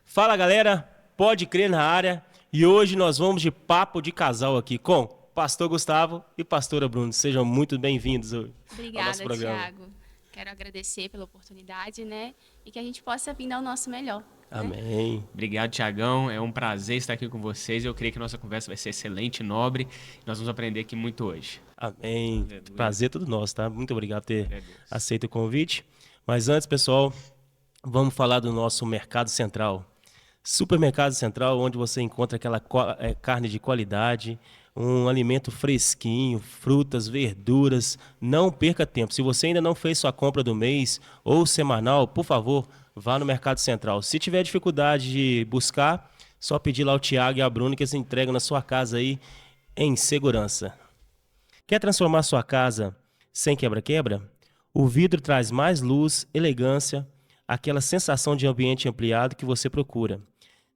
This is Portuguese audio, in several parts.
Fala galera, pode crer na área e hoje nós vamos de papo de casal aqui com Pastor Gustavo e Pastora Bruno. Sejam muito bem-vindos ao nosso programa. Thiago. Quero agradecer pela oportunidade, né? E que a gente possa vir dar o nosso melhor. Amém. Né? Obrigado, Thiagão. É um prazer estar aqui com vocês. Eu creio que nossa conversa vai ser excelente, nobre. Nós vamos aprender aqui muito hoje. Amém. Aleluia. Prazer é todo nosso, tá? Muito obrigado por ter aceito o convite. Mas antes, pessoal, vamos falar do nosso Mercado Central. Supermercado Central, onde você encontra aquela carne de qualidade, um alimento fresquinho, frutas, verduras. Não perca tempo. Se você ainda não fez sua compra do mês ou semanal, por favor, vá no Mercado Central. Se tiver dificuldade de buscar, só pedir lá ao Thiago e a Bruno que eles entregam na sua casa aí em segurança. Quer transformar sua casa sem quebra-quebra? O vidro traz mais luz, elegância, aquela sensação de ambiente ampliado que você procura.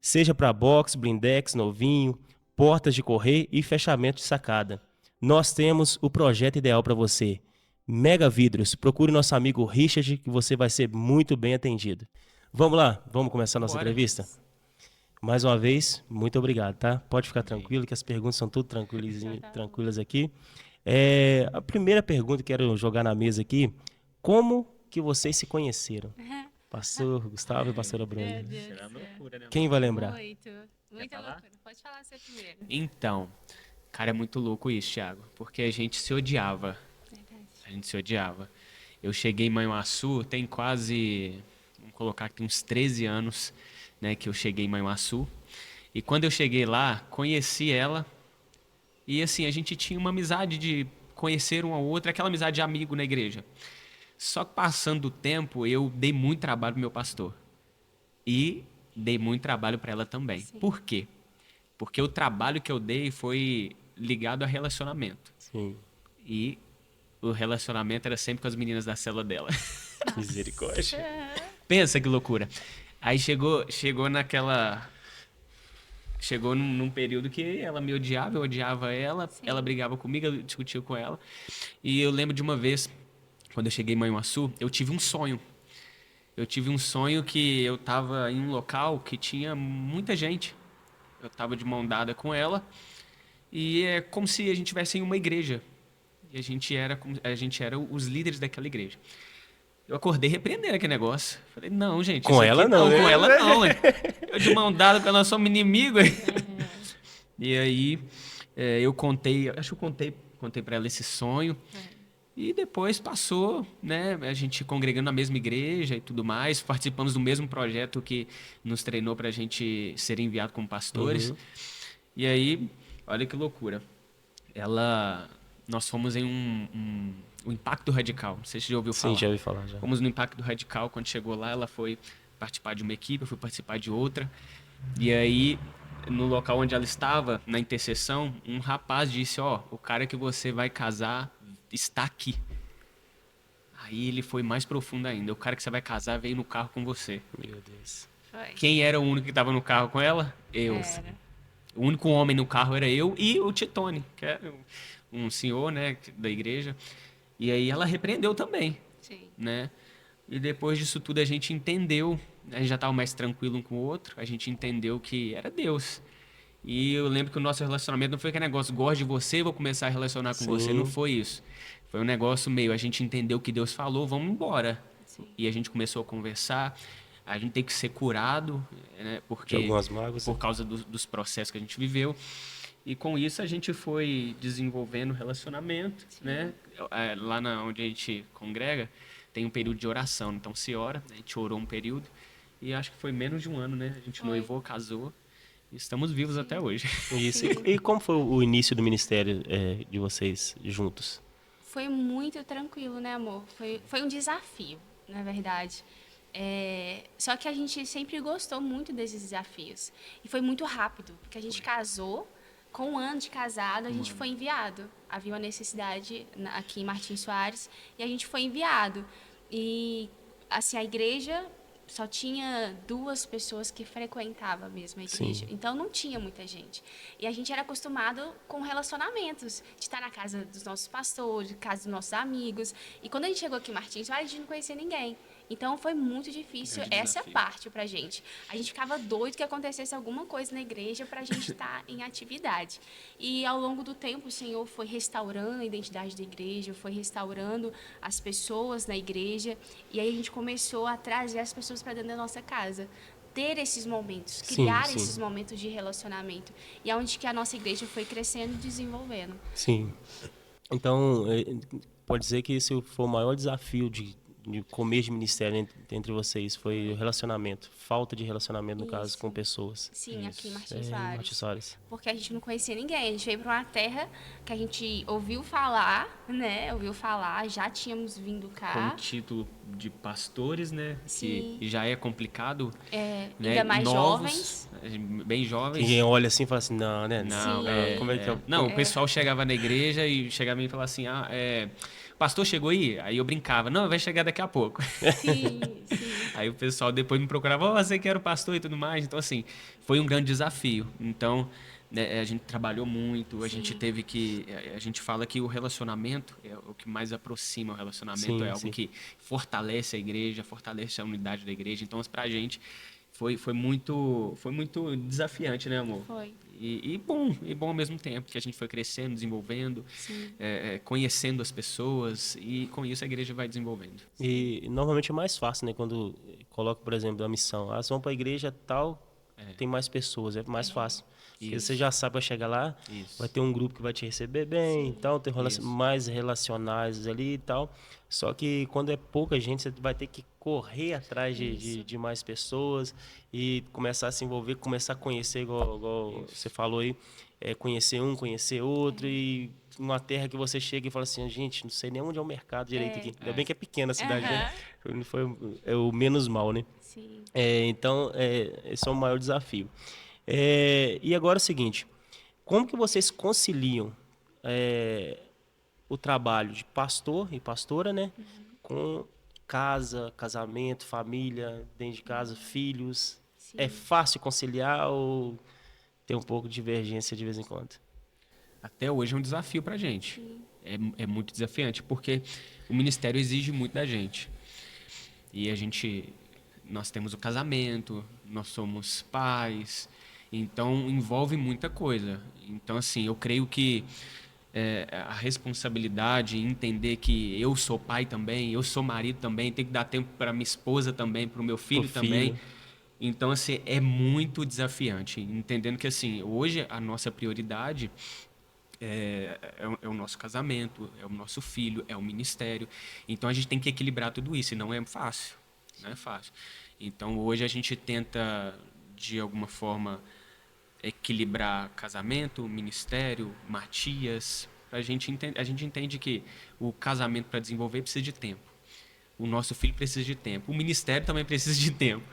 Seja para box, blindex, novinho, portas de correr e fechamento de sacada. Nós temos o projeto ideal para você. Mega Vidros. Procure nosso amigo Richard que você vai ser muito bem atendido. Vamos lá? Vamos começar a nossa entrevista? Mais uma vez, muito obrigado, tá? Pode ficar tranquilo que as perguntas são tudo tranquilas aqui. A primeira pergunta que quero jogar na mesa aqui, como que vocês se conheceram? Pastor Gustavo e pastora Bruna. Será loucura, né? Quem vai lembrar? Muita loucura. Pode falar você primeiro. Então, cara, é muito louco isso, Thiago, porque a gente se odiava. Verdade. A gente se odiava. Eu cheguei em Manhuaçu, tem quase, vamos colocar aqui uns 13 anos, né, que eu cheguei em Manhuaçu. E quando eu cheguei lá, conheci ela e assim, a gente tinha uma amizade de conhecer um ao outro, aquela amizade de amigo na igreja. Só que passando o tempo, eu dei muito trabalho pro meu pastor. E dei muito trabalho para ela também. Sim. Por quê? Porque o trabalho que eu dei foi ligado a relacionamento. Sim. E o relacionamento era sempre com as meninas da cela dela. Misericórdia. Pensa que loucura. Aí chegou naquela... Chegou num período que ela me odiava, eu odiava ela. Sim. Ela brigava comigo, eu discutia com ela. E eu lembro de uma vez... Quando eu cheguei em Manhuaçu, eu tive um sonho. Eu tive um sonho que eu estava em um local que tinha muita gente. Eu estava de mão dada com ela e é como se a gente estivesse em uma igreja. E a gente era os líderes daquela igreja. Eu acordei repreendendo aquele negócio. Falei, não, gente. Com ela não, né? Com ela não. Eu de mão dada com ela, nós somos inimigos. E aí eu contei, acho que eu contei para ela esse sonho. E depois passou, né, a gente congregando na mesma igreja e tudo mais, participamos do mesmo projeto que nos treinou para a gente ser enviado como pastores. Uhum. E aí, olha que loucura. Nós fomos em o Impacto Radical, não sei se você já ouviu falar. Sim, já ouvi falar. Já. Fomos no Impacto Radical, quando chegou lá, ela foi participar de uma equipe, eu fui participar de outra. E aí, no local onde ela estava, na intercessão, um rapaz disse, o cara que você vai casar está aqui. Aí ele foi mais profundo ainda. O cara que você vai casar veio no carro com você. Meu Deus. Foi. Quem era o único que estava no carro com ela? Eu. Era. O único homem no carro era eu e o Titone, que era um senhor, né, da igreja. E aí ela repreendeu também. Sim. Né? E depois disso tudo a gente entendeu, a gente já estava mais tranquilo um com o outro, a gente entendeu que era Deus. E eu lembro que o nosso relacionamento não foi aquele negócio, gosto de você, vou começar a relacionar com você. Não foi isso. Foi um negócio meio, a gente entendeu o que Deus falou, vamos embora. Sim. E a gente começou a conversar. A gente tem que ser curado, né, porque algumas mágoas, por causa dos processos que a gente viveu. E com isso a gente foi desenvolvendo relacionamento, né? Lá onde a gente congrega, tem um período de oração. Então se ora, a gente orou um período. E acho que foi menos de um ano, né? A gente noivou, casou. E estamos vivos até hoje. Isso. E como foi o início do ministério de vocês juntos? Foi muito tranquilo, né, amor? Foi um desafio, na verdade. Só que a gente sempre gostou muito desses desafios. E foi muito rápido, porque a gente casou, com um ano de casado, a gente foi enviado. Havia uma necessidade aqui em Martins Soares, e a gente foi enviado. E, assim, a igreja só tinha 2 pessoas que frequentavam mesmo a igreja. Sim. Então, não tinha muita gente. E a gente era acostumado com relacionamentos, de estar na casa dos nossos pastores, casa dos nossos amigos. E quando a gente chegou aqui em Martins Vale, a gente não conhecia ninguém. Então, foi muito difícil Grande essa desafio. parte pra gente. A gente ficava doido que acontecesse alguma coisa na igreja pra gente estar em atividade. E, ao longo do tempo, o Senhor foi restaurando a identidade da igreja, foi restaurando as pessoas na igreja. E aí, a gente começou a trazer as pessoas para dentro da nossa casa. Ter esses momentos, Sim, criar sim. esses momentos de relacionamento. E é onde que a nossa igreja foi crescendo e desenvolvendo. Sim. Então, pode dizer que esse foi o maior desafio de começo de ministério entre vocês, foi o relacionamento, falta de relacionamento, no caso, Isso. com pessoas. Sim, aqui em Martins Em Soares. Martins Soares. Porque a gente não conhecia ninguém. A gente veio para uma terra que a gente ouviu falar, né? Ouviu falar, já tínhamos vindo Com cá. título de pastores, né? Sim. Que já é complicado. É, Né? ainda mais Novos, jovens. bem jovens. Quem olha assim e fala assim, não, né? Não, Sim. Como é que é? Não, o pessoal chegava na igreja e chegava e falava assim, pastor chegou aí? Aí eu brincava, não, vai chegar daqui a pouco. Sim, sim. Aí o pessoal depois me procurava, você que era o pastor e tudo mais. Então, assim, foi um grande desafio. Então, né, a gente trabalhou muito, a gente teve que... A gente fala que o relacionamento é o que mais aproxima o relacionamento, Sim, é algo sim. que fortalece a igreja, fortalece a unidade da igreja. Então, pra gente, foi muito desafiante, né, amor? Foi. E bom ao mesmo tempo, que a gente foi crescendo, desenvolvendo, Sim. conhecendo as pessoas, e com isso a igreja vai desenvolvendo. E normalmente é mais fácil, né? Quando coloca, por exemplo, a missão. Ah, vocês vão para a igreja tal, tem mais pessoas, é mais fácil. Porque Isso. você já sabe, vai chegar lá, Isso. vai ter um grupo que vai te receber bem, então tem Isso. mais relacionais ali e tal. Só que quando é pouca gente, você vai ter que correr atrás de mais pessoas e começar a se envolver, começar a conhecer, igual você falou aí, conhecer um, conhecer outro, e uma terra que você chega e fala assim, gente, não sei nem onde é o mercado direito aqui. Ainda bem que é pequena a cidade, né? É o menos mal, né? Sim. Então, esse é o maior desafio. E agora é o seguinte, como que vocês conciliam o trabalho de pastor e pastora, né, com casa, casamento, família, dentro de casa, filhos? Sim. É fácil conciliar ou tem um pouco de divergência de vez em quando? Até hoje é um desafio pra gente. É muito desafiante, porque o ministério exige muito da gente. E nós temos o casamento, nós somos pais, então envolve muita coisa. Então, assim, eu creio que a responsabilidade, entender que eu sou pai também, eu sou marido também, tenho que dar tempo para minha esposa também, para o meu filho Pro também. filho. Então, assim, é muito desafiante. Entendendo que, assim, hoje a nossa prioridade é o nosso casamento, é o nosso filho, é o ministério. Então, a gente tem que equilibrar tudo isso, e não é fácil. Não é fácil. Então, hoje a gente tenta, de alguma forma, equilibrar casamento, ministério, Matias. A gente entende que o casamento, para desenvolver, precisa de tempo. O nosso filho precisa de tempo. O ministério também precisa de tempo.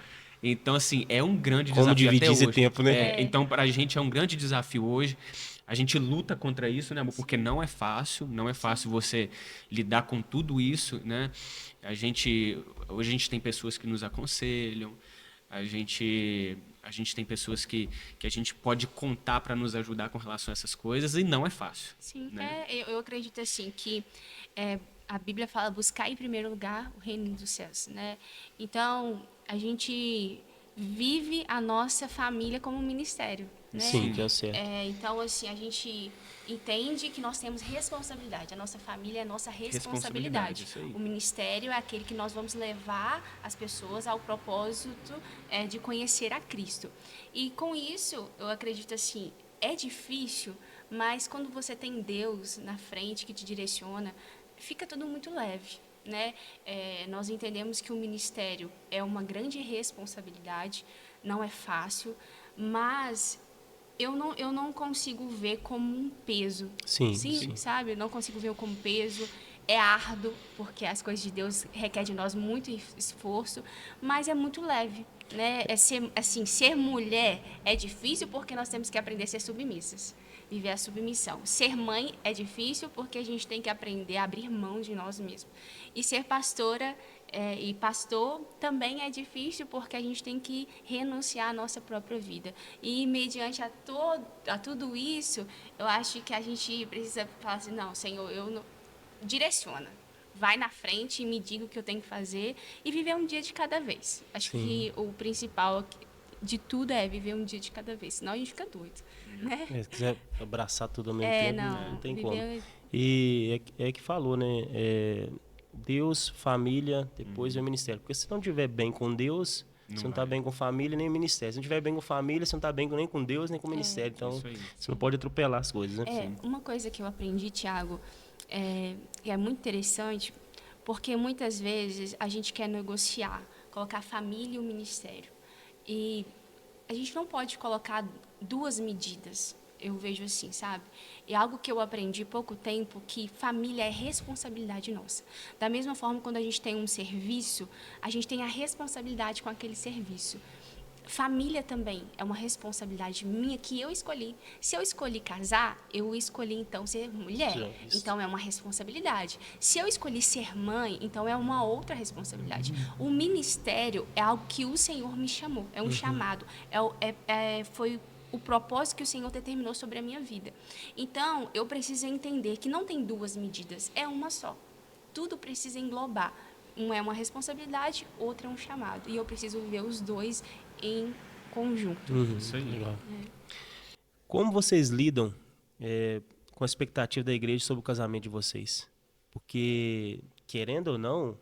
Então, assim, é um grande Como desafio dividir até esse hoje. tempo, né? Então, para a gente é um grande desafio hoje. A gente luta contra isso, né, amor? Porque não é fácil. Não é fácil você lidar com tudo isso, né? Hoje a gente tem pessoas que nos aconselham. A gente tem pessoas que a gente pode contar para nos ajudar com relação a essas coisas, e não é fácil. Sim, né? eu acredito assim que a Bíblia fala buscar em primeiro lugar o reino dos céus, né? Então, a gente vive a nossa família como um ministério, né? Sim, que é o certo. Então, assim, a gente entende que nós temos responsabilidade. A nossa família é nossa responsabilidade. Isso aí. O ministério é aquele que nós vamos levar as pessoas ao propósito de conhecer a Cristo. E com isso, eu acredito assim, é difícil, mas quando você tem Deus na frente que te direciona, fica tudo muito leve. Né? Nós entendemos que o ministério é uma grande responsabilidade, não é fácil, mas eu não consigo ver como um peso. Sim. Sabe? Eu não consigo ver como peso. É árduo, porque as coisas de Deus requerem de nós muito esforço, mas é muito leve. Né? Ser mulher é difícil porque nós temos que aprender a ser submissas. viver a submissão. Ser mãe é difícil porque a gente tem que aprender a abrir mão de nós mesmos. E ser pastora e pastor também é difícil porque a gente tem que renunciar à nossa própria vida. E mediante a tudo isso, eu acho que a gente precisa falar assim, não, Senhor, direciona. Vai na frente e me diga o que eu tenho que fazer e viver um dia de cada vez. Acho que o principal de tudo é viver um dia de cada vez, senão a gente fica doido, né? Se quiser abraçar tudo ao mesmo tempo, não tem como. viver... E é que falou, né? Deus, família, depois vem o ministério. Porque se não estiver bem com Deus, você não está bem com família nem ministério. Se não estiver bem com família, você não está bem nem com Deus nem com o ministério. Então, você não pode atropelar as coisas, né? Uma coisa que eu aprendi, Thiago, e é muito interessante, porque muitas vezes a gente quer negociar, colocar a família e o ministério. E a gente não pode colocar duas medidas, eu vejo assim, sabe? É algo que eu aprendi há pouco tempo, que família é responsabilidade nossa. Da mesma forma, quando a gente tem um serviço, a gente tem a responsabilidade com aquele serviço. Família também é uma responsabilidade minha que eu escolhi. Se eu escolhi casar, eu escolhi então ser mulher. Então é uma responsabilidade. Se eu escolhi ser mãe, então é uma outra responsabilidade. O ministério é algo que o Senhor me chamou, é um chamado, foi o propósito que o Senhor determinou sobre a minha vida. Então, eu preciso entender que não tem duas medidas, é uma só. Tudo precisa englobar. Uma é uma responsabilidade, outra é um chamado. E eu preciso viver os dois em conjunto. Isso aí. Como vocês lidam com a expectativa da igreja sobre o casamento de vocês? Porque, querendo ou não,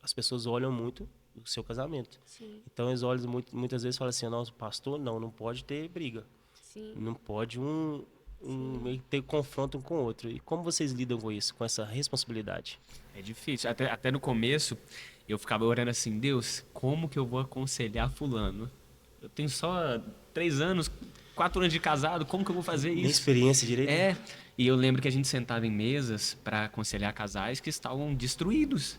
as pessoas olham muito o seu casamento. Sim. Então, eles olham muitas vezes e falam assim, nossa, pastor, não pode ter briga. Sim. Não pode ter confronto um com o outro. E como vocês lidam com isso, com essa responsabilidade? É difícil. Até no começo, eu ficava orando assim, Deus, como que eu vou aconselhar fulano? Eu tenho só 3 anos, 4 anos de casado, como que eu vou fazer isso? Nem experiência direito. E eu lembro que a gente sentava em mesas para aconselhar casais que estavam destruídos,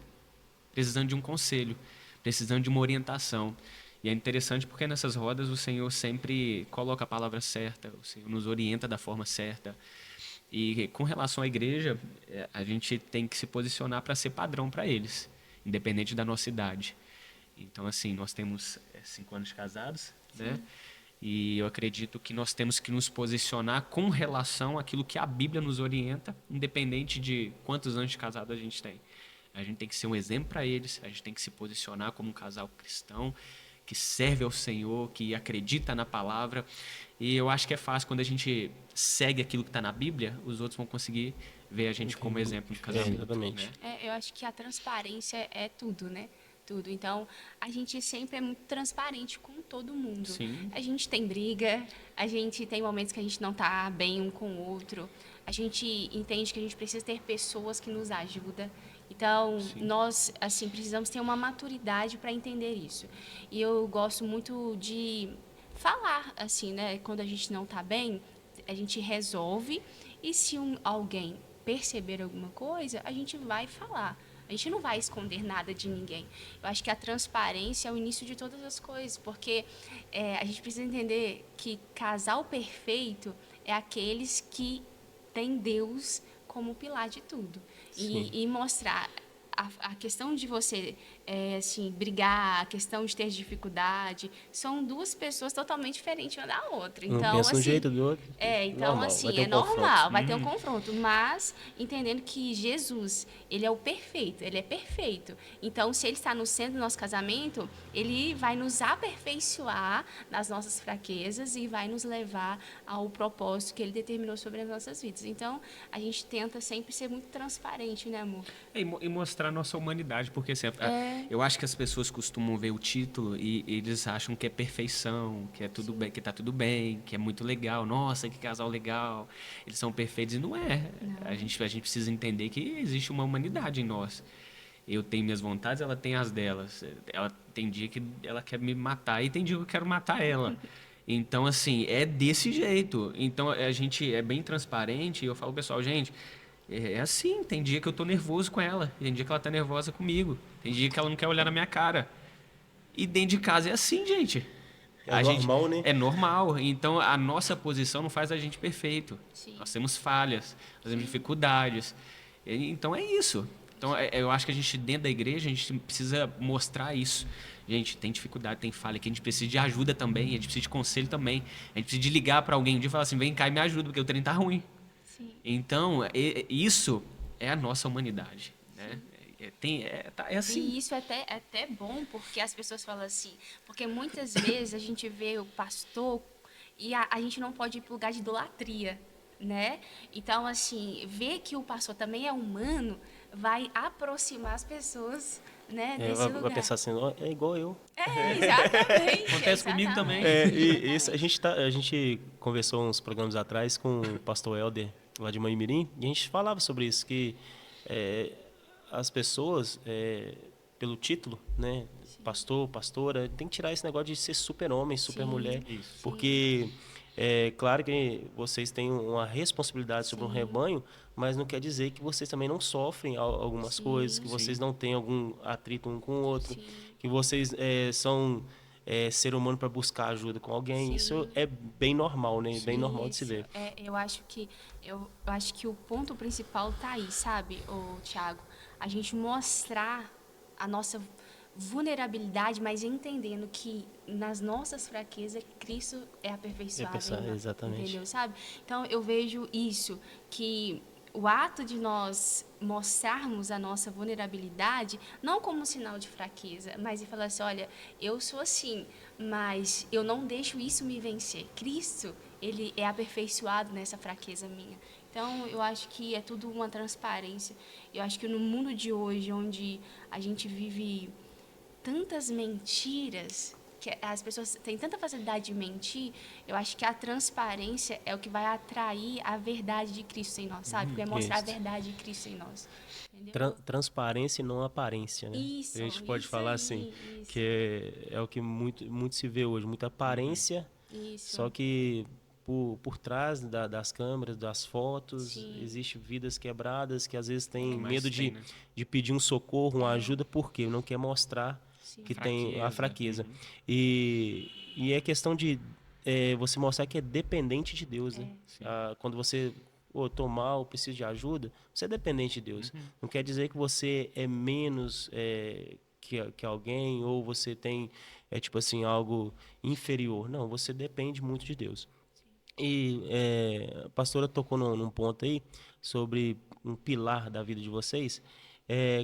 precisando de um conselho, precisando de uma orientação. E é interessante porque nessas rodas o Senhor sempre coloca a palavra certa, o Senhor nos orienta da forma certa. E com relação à igreja, a gente tem que se posicionar para ser padrão para eles, independente da nossa idade. Então, assim, nós temos 5 anos de casados, né? E eu acredito que nós temos que nos posicionar com relação àquilo que a Bíblia nos orienta, independente de quantos anos de casado a gente tem. A gente tem que ser um exemplo para eles, a gente tem que se posicionar como um casal cristão, que serve ao Senhor, que acredita na palavra. E eu acho que é fácil, quando a gente segue aquilo que está na Bíblia, os outros vão conseguir ver a gente como exemplo de casamento. Exatamente. Né? Eu acho que a transparência é tudo, né? Tudo. Então, a gente sempre é muito transparente com todo mundo. Sim. A gente tem briga, a gente tem momentos que a gente não está bem um com o outro, a gente entende que a gente precisa ter pessoas que nos ajudam. Então, nós, assim, precisamos ter uma maturidade para entender isso. E eu gosto muito de falar, assim, né? Quando a gente não está bem, a gente resolve. E se alguém perceber alguma coisa, a gente vai falar. A gente não vai esconder nada de ninguém. Eu acho que a transparência é o início de todas as coisas, porque a gente precisa entender que casal perfeito é aqueles que têm Deus como pilar de tudo. E mostrar a questão de você assim, brigar, a questão de ter dificuldade, são duas pessoas totalmente diferentes uma da outra. Então, um pensa assim, um jeito do outro. Então, normal, assim, vai ter normal, confronto. vai ter um confronto, mas entendendo que Jesus, ele é o perfeito, ele é perfeito. Então, se ele está no centro do nosso casamento, ele vai nos aperfeiçoar nas nossas fraquezas e vai nos levar ao propósito que ele determinou sobre as nossas vidas. Então, a gente tenta sempre ser muito transparente, né, amor? E mostrar a nossa humanidade, porque assim, eu acho que as pessoas costumam ver o título e eles acham que é perfeição, que é tudo bem, que tá tudo bem, que é muito legal. Nossa, que casal legal, eles são perfeitos. E não é. Não. A gente precisa entender que existe uma humanidade em nós. Eu tenho minhas vontades, ela tem as delas. Ela tem dia que ela quer me matar e tem dia que eu quero matar ela. Então, assim, é desse jeito. Então, a gente é bem transparente e eu falo, pessoal, gente, é assim, tem dia que eu tô nervoso com ela, tem dia que ela tá nervosa comigo, tem dia que ela não quer olhar na minha cara. E dentro de casa é assim, gente. É normal, né? É normal. Então, a nossa posição não faz a gente perfeito. Sim. Nós temos falhas, nós temos dificuldades. Então, é isso. Então, eu acho que a gente, dentro da igreja, a gente precisa mostrar isso. Gente, tem dificuldade, tem falha, que a gente precisa de ajuda também, a gente precisa de conselho também. A gente precisa de ligar para alguém um dia e falar assim, vem cá e me ajuda, porque o trem tá ruim. Sim. Então, isso é a nossa humanidade, né? É assim. E isso é até bom, porque as pessoas falam assim, porque muitas vezes a gente vê o pastor e a gente não pode ir para o lugar de idolatria, né? Então, assim, ver que o pastor também é humano vai aproximar as pessoas, né, desse Vai lugar. pensar assim, "Ó, é igual eu. Exatamente. Acontece comigo também. E isso, a gente conversou uns programas atrás com o pastor Helder, lá de Manimirim, e a gente falava sobre isso, que as pessoas, pelo título, né, pastor, pastora, tem que tirar esse negócio de ser super-homem, super-mulher, porque claro que vocês têm uma responsabilidade sobre um rebanho, mas não quer dizer que vocês também não sofrem algumas coisas, que vocês não têm algum atrito um com o outro, que vocês são ser humano para buscar ajuda com alguém. Isso é bem normal, né? Bem normal de se ver. Eu acho que o ponto principal tá aí, sabe, Tiago? A gente mostrar a nossa vulnerabilidade, mas entendendo que nas nossas fraquezas Cristo é aperfeiçoado. Exatamente. Entendeu, sabe? Então eu vejo isso, que o ato de nós mostrarmos a nossa vulnerabilidade, não como um sinal de fraqueza, mas de falar assim, olha, eu sou assim, mas eu não deixo isso me vencer. Cristo, ele é aperfeiçoado nessa fraqueza minha. Então, eu acho que é tudo uma transparência. Eu acho que no mundo de hoje, onde a gente vive tantas mentiras, que as pessoas têm tanta facilidade de mentir, eu acho que a transparência é o que vai atrair a verdade de Cristo em nós, sabe? Vai mostrar a verdade de Cristo em nós. Transparência e não aparência, né? Isso, a gente pode falar aí, assim, isso. que é o que muito se vê hoje, muita aparência, só que por trás das câmeras, das fotos, existem vidas quebradas que às vezes têm medo de pedir um socorro, uma ajuda, porque não quer mostrar que tem a fraqueza. E é questão de você mostrar que é dependente de Deus, né? Quando você tô mal, preciso de ajuda, você é dependente de Deus. Não quer dizer que você é menos que alguém, ou você tem tipo assim, algo inferior. Não, você depende muito de Deus. E a pastora tocou num ponto aí sobre um pilar da vida de vocês.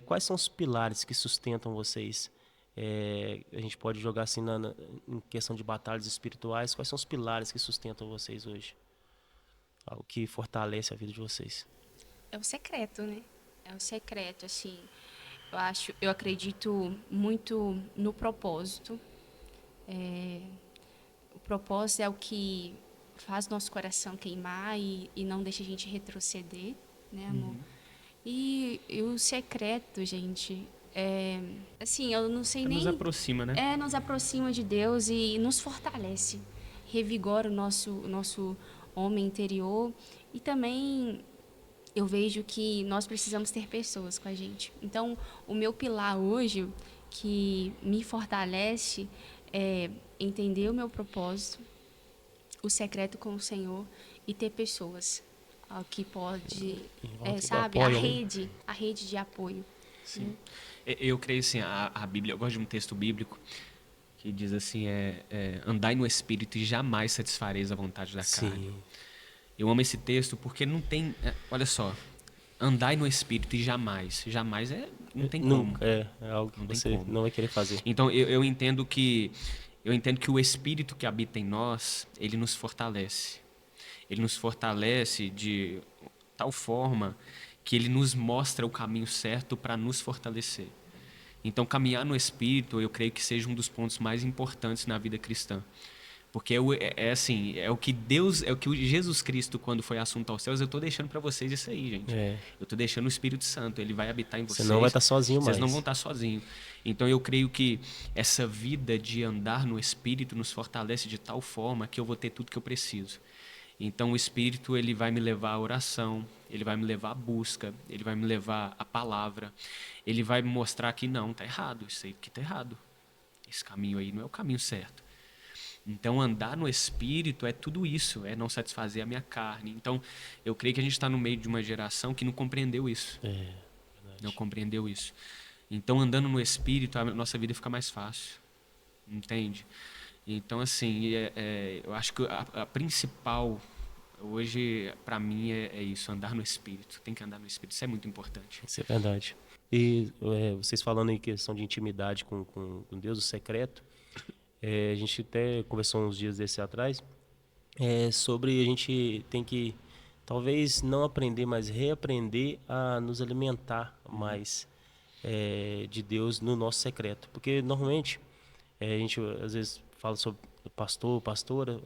Quais são os pilares que sustentam vocês? A gente pode jogar assim em questão de batalhas espirituais. Quais são os pilares que sustentam vocês hoje? O que fortalece a vida de vocês? É o secreto, né? É o secreto, assim. Eu acredito muito no propósito. O propósito é o que faz nosso coração queimar e não deixa a gente retroceder, né, amor? E o secreto, gente, assim, eu não sei nem... Nos aproxima, né? Nos aproxima de Deus e nos fortalece. Revigora o nosso homem interior. E também eu vejo que nós precisamos ter pessoas com a gente. Então, o meu pilar hoje, que me fortalece, é entender o meu propósito, o secreto com o Senhor e ter pessoas que pode, sabe, a rede de apoio. Sim. Eu creio assim, a Bíblia, eu gosto de um texto bíblico que diz assim, andai no Espírito e jamais satisfareis a vontade da carne. Eu amo esse texto porque não tem, olha só, andai no Espírito e jamais não tem como. É algo que você não vai querer fazer. Então eu entendo que o Espírito que habita em nós, ele nos fortalece. Ele nos fortalece de tal forma que ele nos mostra o caminho certo para nos fortalecer. Então, caminhar no Espírito, eu creio que seja um dos pontos mais importantes na vida cristã. Porque é o que Deus, é o que Jesus Cristo, quando foi assunto aos céus, eu estou deixando para vocês isso aí, gente. Eu estou deixando o Espírito Santo, ele vai habitar em vocês. Você não vai estar sozinho mais. Vocês não vão estar sozinhos. Então, eu creio que essa vida de andar no Espírito nos fortalece de tal forma que eu vou ter tudo que eu preciso. Então, o Espírito, ele vai me levar à oração, ele vai me levar à busca, ele vai me levar à palavra, ele vai me mostrar que não, está errado, isso aí que está errado. Esse caminho aí não é o caminho certo. Então, andar no Espírito é tudo isso, é não satisfazer a minha carne. Então, eu creio que a gente está no meio de uma geração que não compreendeu isso. Não compreendeu isso. Então, andando no Espírito, a nossa vida fica mais fácil. Entende? Então, assim, eu acho que a principal, hoje, para mim, é isso, andar no Espírito. Tem que andar no Espírito, isso é muito importante. Isso é verdade. E vocês falando em questão de intimidade com Deus, o secreto, a gente até conversou uns dias desse atrás, sobre a gente tem que, talvez não aprender, mas reaprender a nos alimentar mais de Deus no nosso secreto. Porque normalmente a gente às vezes fala sobre pastor, pastora,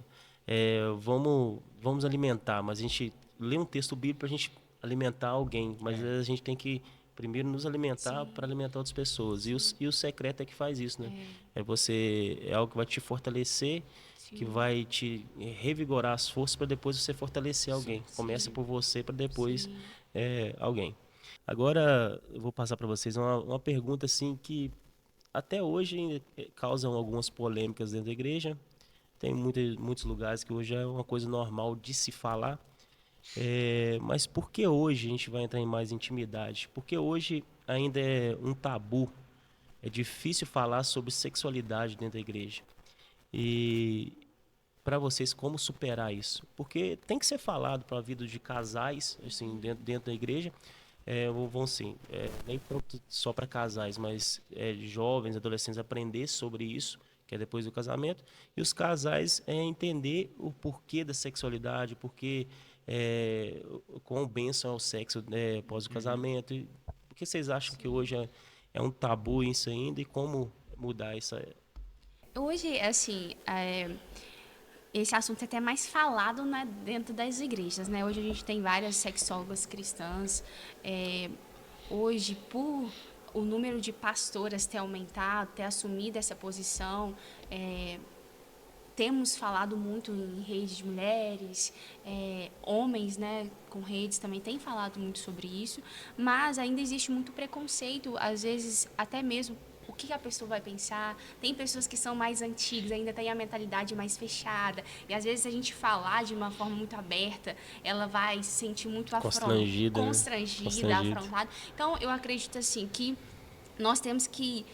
vamos alimentar, mas a gente lê um texto bíblico para a gente alimentar alguém, mas a gente tem que primeiro nos alimentar para alimentar outras pessoas. E o secreto é que faz isso, né? É algo que vai te fortalecer, que vai te revigorar as forças para depois você fortalecer alguém. Começa por você para depois alguém. Agora eu vou passar para vocês uma pergunta assim que até hoje ainda causam algumas polêmicas dentro da igreja. Tem muitos lugares que hoje é uma coisa normal de se falar. Mas por que hoje a gente vai entrar em mais intimidade? Porque hoje ainda é um tabu. É difícil falar sobre sexualidade dentro da igreja. E para vocês, como superar isso? Porque tem que ser falado para a vida de casais, assim, dentro da igreja. Vão sim, nem tanto só para casais, mas jovens, adolescentes aprender sobre isso, que é depois do casamento, e os casais entender o porquê da sexualidade, o porquê quão bênção é o sexo após o casamento. E por que vocês acham que hoje é um tabu isso ainda e como mudar isso? Hoje, assim, esse assunto é até mais falado, né, dentro das igrejas, né? Hoje a gente tem várias sexólogas cristãs. Hoje, por o número de pastoras ter aumentado, ter assumido essa posição, temos falado muito em redes de mulheres, homens, né, com redes também têm falado muito sobre isso, mas ainda existe muito preconceito, às vezes até mesmo o que a pessoa vai pensar. Tem pessoas que são mais antigas, ainda têm a mentalidade mais fechada, e às vezes a gente falar de uma forma muito aberta, ela vai se sentir muito constrangida, afrontada. Então, eu acredito assim que nós temos que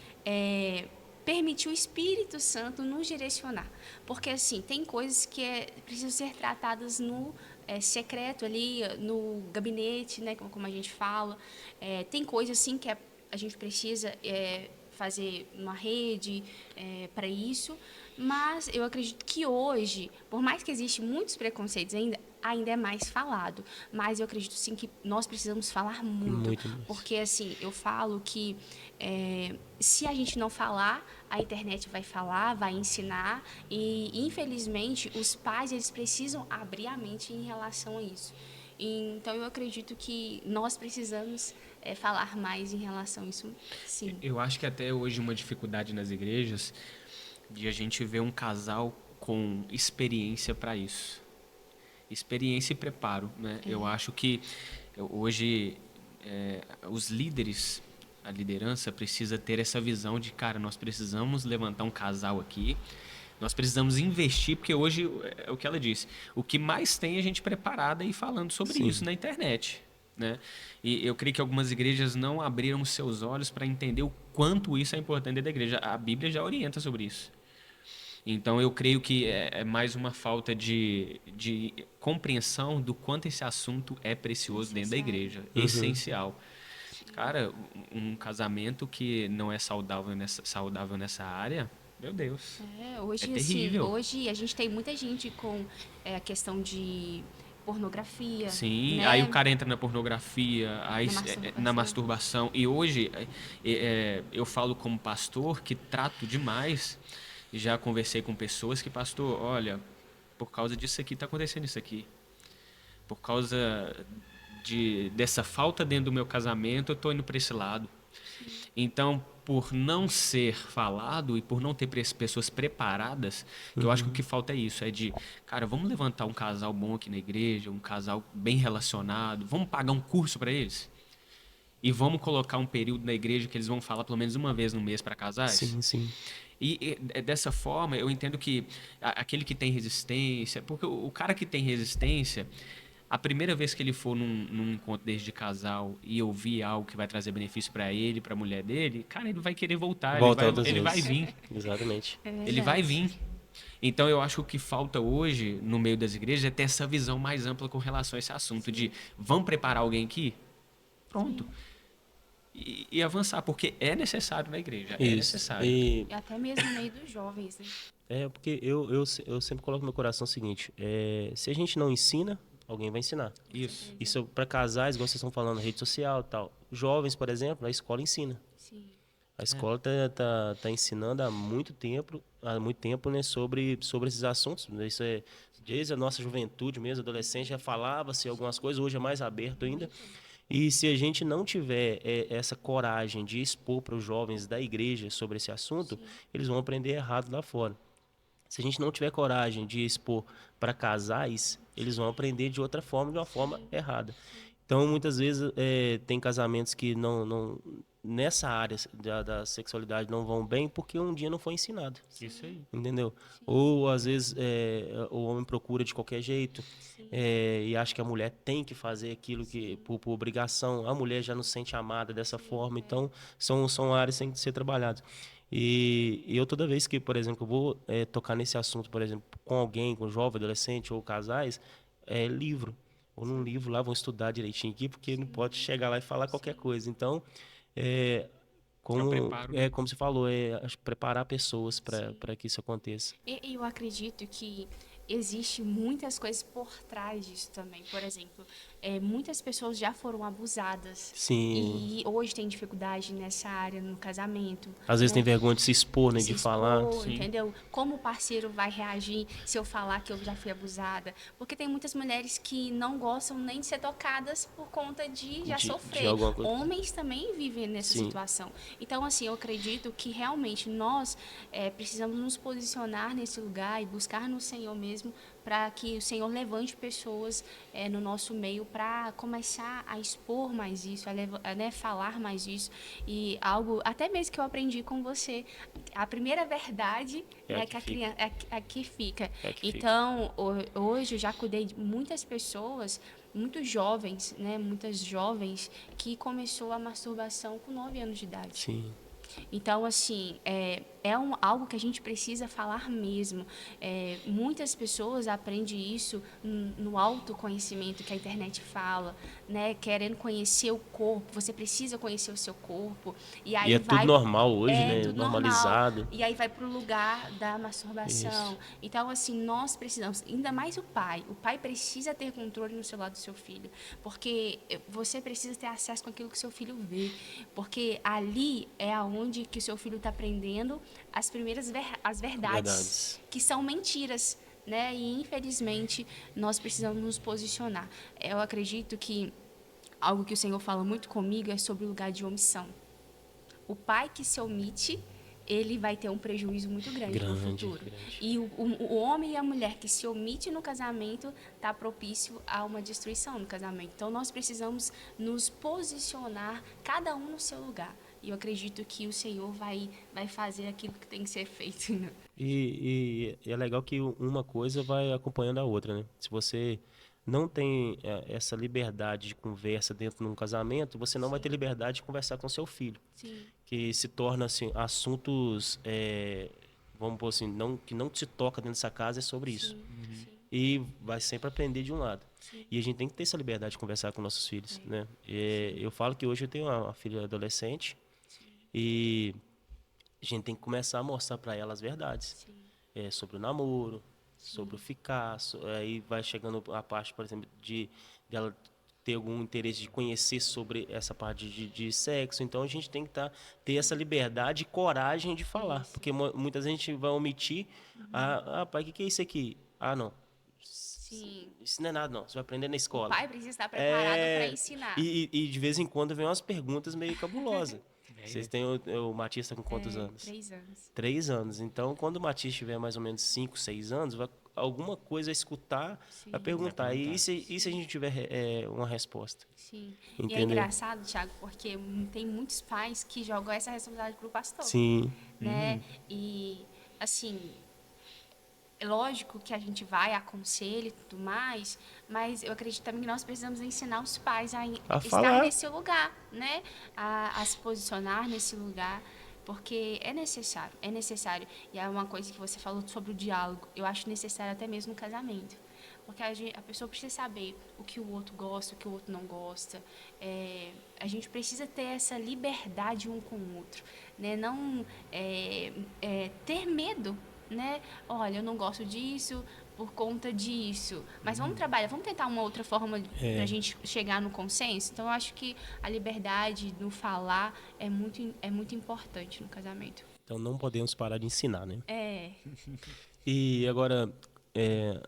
permitir o Espírito Santo nos direcionar, porque assim tem coisas que precisam ser tratadas no secreto ali, no gabinete, né, como a gente fala. Tem coisas assim que a gente precisa fazer uma rede para isso, mas eu acredito que hoje, por mais que existem muitos preconceitos ainda é mais falado, mas eu acredito sim que nós precisamos falar muito porque assim, eu falo que se a gente não falar, a internet vai falar, vai ensinar, e infelizmente os pais eles precisam abrir a mente em relação a isso. Então eu acredito que nós precisamos falar mais em relação a isso, sim. Eu acho que até hoje uma dificuldade nas igrejas de a gente ver um casal com experiência para isso. Experiência e preparo, né? Eu acho que hoje os líderes, a liderança precisa ter essa visão de, cara, nós precisamos levantar um casal aqui, nós precisamos investir, porque hoje é o que ela disse, o que mais tem é gente preparada e falando sobre isso na internet, né? E eu creio que algumas igrejas não abriram seus olhos para entender o quanto isso é importante dentro da igreja. A Bíblia já orienta sobre isso. Então, eu creio que é mais uma falta de compreensão do quanto esse assunto é precioso dentro da igreja. Essencial. Cara, um casamento que não é saudável nessa área, meu Deus, hoje, é terrível. Assim, hoje a gente tem muita gente com a questão de pornografia. Sim, né? Aí o cara entra na pornografia, aí na masturbação. E hoje, eu falo como pastor que trato demais. Já conversei com pessoas que, pastor, olha, por causa disso aqui está acontecendo isso aqui. Por causa dessa falta dentro do meu casamento, eu estou indo para esse lado. Então, por não ser falado e por não ter pessoas preparadas, eu acho que o que falta é isso, cara, vamos levantar um casal bom aqui na igreja, um casal bem relacionado, vamos pagar um curso para eles? E vamos colocar um período na igreja que eles vão falar pelo menos uma vez no mês para casais? Sim, sim. E dessa forma, eu entendo que aquele que tem resistência... Porque o cara que tem resistência, a primeira vez que ele for num encontro desde de casal e ouvir algo que vai trazer benefício para ele, para a mulher dele, cara, ele vai querer voltar, Volta outras ele vai vezes. vir. Exatamente. É Ele vai verdade. vir. Então, eu acho que o que falta hoje, no meio das igrejas, é ter essa visão mais ampla com relação a esse assunto de vamos preparar alguém aqui? Pronto. E avançar, porque é necessário na igreja, é Isso. necessário. E E até mesmo no meio dos jovens, né? porque eu sempre coloco no meu coração o seguinte: se a gente não ensina, alguém vai ensinar. Isso. Isso para casais, igual vocês estão falando, rede social e tal. Jovens, por exemplo, a escola ensina. Sim. A escola tá ensinando há muito tempo, né, sobre esses assuntos. Isso desde a nossa juventude mesmo, adolescente, já falava-se algumas coisas, hoje é mais aberto ainda. E se a gente não tiver essa coragem de expor para os jovens da igreja sobre esse assunto, eles vão aprender errado lá fora. Se a gente não tiver coragem de expor para casais, eles vão aprender de outra forma, de uma forma errada. Então, muitas vezes, tem casamentos que nessa área da sexualidade não vão bem porque um dia não foi ensinado. Isso aí. Entendeu? Ou, às vezes, o homem procura de qualquer jeito e acha que a mulher tem que fazer aquilo que por obrigação. A mulher já não se sente amada dessa forma. Então, são áreas que têm que ser trabalhadas. E eu, toda vez que, por exemplo, eu vou tocar nesse assunto, por exemplo, com alguém, com jovem, adolescente ou casais, livro. Ou num livro lá, vão estudar direitinho aqui, porque não pode chegar lá e falar qualquer coisa. Então, é, É o preparo, né? como você falou, acho que preparar pessoas para que isso aconteça. E eu acredito que existe muitas coisas por trás disso também. Por exemplo, muitas pessoas já foram abusadas Sim. e hoje tem dificuldade nessa área no casamento, Às vezes tem né? vergonha de se expor, né, Se de falar. expor, Sim. entendeu? Como o parceiro vai reagir se eu falar que eu já fui abusada? Porque tem muitas mulheres que não gostam nem de ser tocadas por conta de já De sofrer. alguma coisa. Homens também vivem nessa Sim. situação. Então, assim, eu acredito que realmente nós precisamos nos posicionar nesse lugar e buscar no Senhor mesmo para que o Senhor levante pessoas no nosso meio para começar a expor mais isso, né, falar mais isso. E algo, até mesmo que eu aprendi com você, a primeira verdade É a que que a fica. criança, é a que fica. É a que fica. Então, hoje eu já cuidei de muitas pessoas, muitos jovens, né, muitas jovens que começou a masturbação com 9 anos de idade. Sim. Então, assim, algo que a gente precisa falar mesmo. Muitas pessoas aprendem isso no autoconhecimento que a internet fala, né? Querendo conhecer o corpo. Você precisa conhecer o seu corpo. E aí E é tudo normal hoje, né? tudo Normalizado. normal. E aí vai para o lugar da masturbação. Isso. Então, assim, nós precisamos, ainda mais o pai. O pai precisa ter controle no celular do seu filho. Porque você precisa ter acesso com aquilo que seu filho vê. Porque ali é aonde que o seu filho está aprendendo as primeiras as verdades, que são mentiras, né? E, infelizmente, nós precisamos nos posicionar. Eu acredito que algo que o Senhor fala muito comigo é sobre o lugar de omissão. O pai que se omite, ele vai ter um prejuízo muito grande no futuro. Grande. E o homem e a mulher que se omite no casamento está propício a uma destruição no casamento. Então, nós precisamos nos posicionar, cada um no seu lugar. E eu acredito que o Senhor vai fazer aquilo que tem que ser feito. Né? E é legal que uma coisa vai acompanhando a outra, né? Se você não tem essa liberdade de conversa dentro de um casamento, você não vai ter liberdade de conversar com seu filho. Sim. Que se torna assim, assuntos, vamos pôr assim, que não te toca dentro dessa casa, é sobre isso. Sim. E vai sempre aprender de um lado. Sim. E a gente tem que ter essa liberdade de conversar com nossos filhos, né? Eu falo que hoje eu tenho uma filha adolescente e a gente tem que começar a mostrar para ela as verdades. Sobre o namoro, sobre o ficar. Aí vai chegando a parte, por exemplo, de ela ter algum interesse de conhecer sobre essa parte de sexo. Então a gente tem que ter essa liberdade e coragem de falar. Porque muitas vezes a gente vai omitir. Pai, o que é isso aqui? Não. Sim. Isso não é nada, não. Você vai aprender na O escola. pai precisa estar preparado para ensinar. E de vez em quando vem umas perguntas meio cabulosas. Vocês têm o Matias está com quantos anos? 3 anos. 3 anos. Então, quando o Matias tiver mais ou menos 5, 6 anos, alguma coisa a escutar, Sim. a perguntar. E perguntar. e se a gente tiver uma resposta? Sim. E é Entendeu? engraçado, Thiago, porque tem muitos pais que jogam essa responsabilidade pro pastor, Sim. né? E, assim, é lógico que a gente vai, aconselha e tudo mais, mas eu acredito também que nós precisamos ensinar os pais a A estar falar. nesse lugar, né? A se posicionar nesse lugar, porque é necessário, é necessário. E é uma coisa que você falou sobre o diálogo, eu acho necessário até mesmo no casamento. Porque a pessoa precisa saber o que o outro gosta, o que o outro não gosta. A gente precisa ter essa liberdade um com o outro, né? Não ter medo, né? Olha, eu não gosto disso por conta disso. Mas vamos trabalhar, vamos tentar uma outra forma para a gente chegar no consenso. Então, eu acho que a liberdade no falar é muito importante no casamento. Então não podemos parar de ensinar, né? É. E agora, é,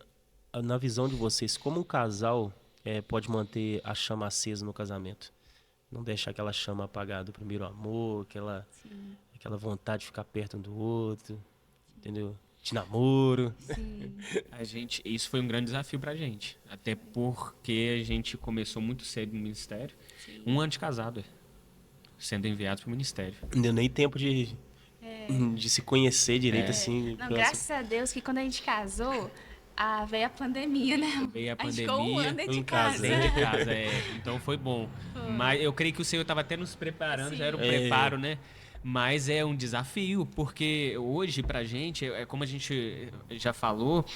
na visão de vocês, como um casal pode manter a chama acesa no casamento? Não deixar aquela chama apagada do primeiro amor, aquela vontade de ficar perto um do outro, entendeu? De namoro. Sim. Isso foi um grande desafio pra gente. Até porque a gente começou muito cedo no ministério. Sim. 1 ano de casado, sendo enviado pro ministério. Não deu nem tempo de se conhecer direito, assim. Não, graças a Deus que quando a gente casou, veio a pandemia, né? Veio a gente ficou um pandemia, ano dentro de em casa, casa. dentro de casa, Então foi bom. Mas eu creio que o Senhor estava até nos preparando, já era um preparo, né? Mas é um desafio, porque hoje pra gente, como a gente já falou,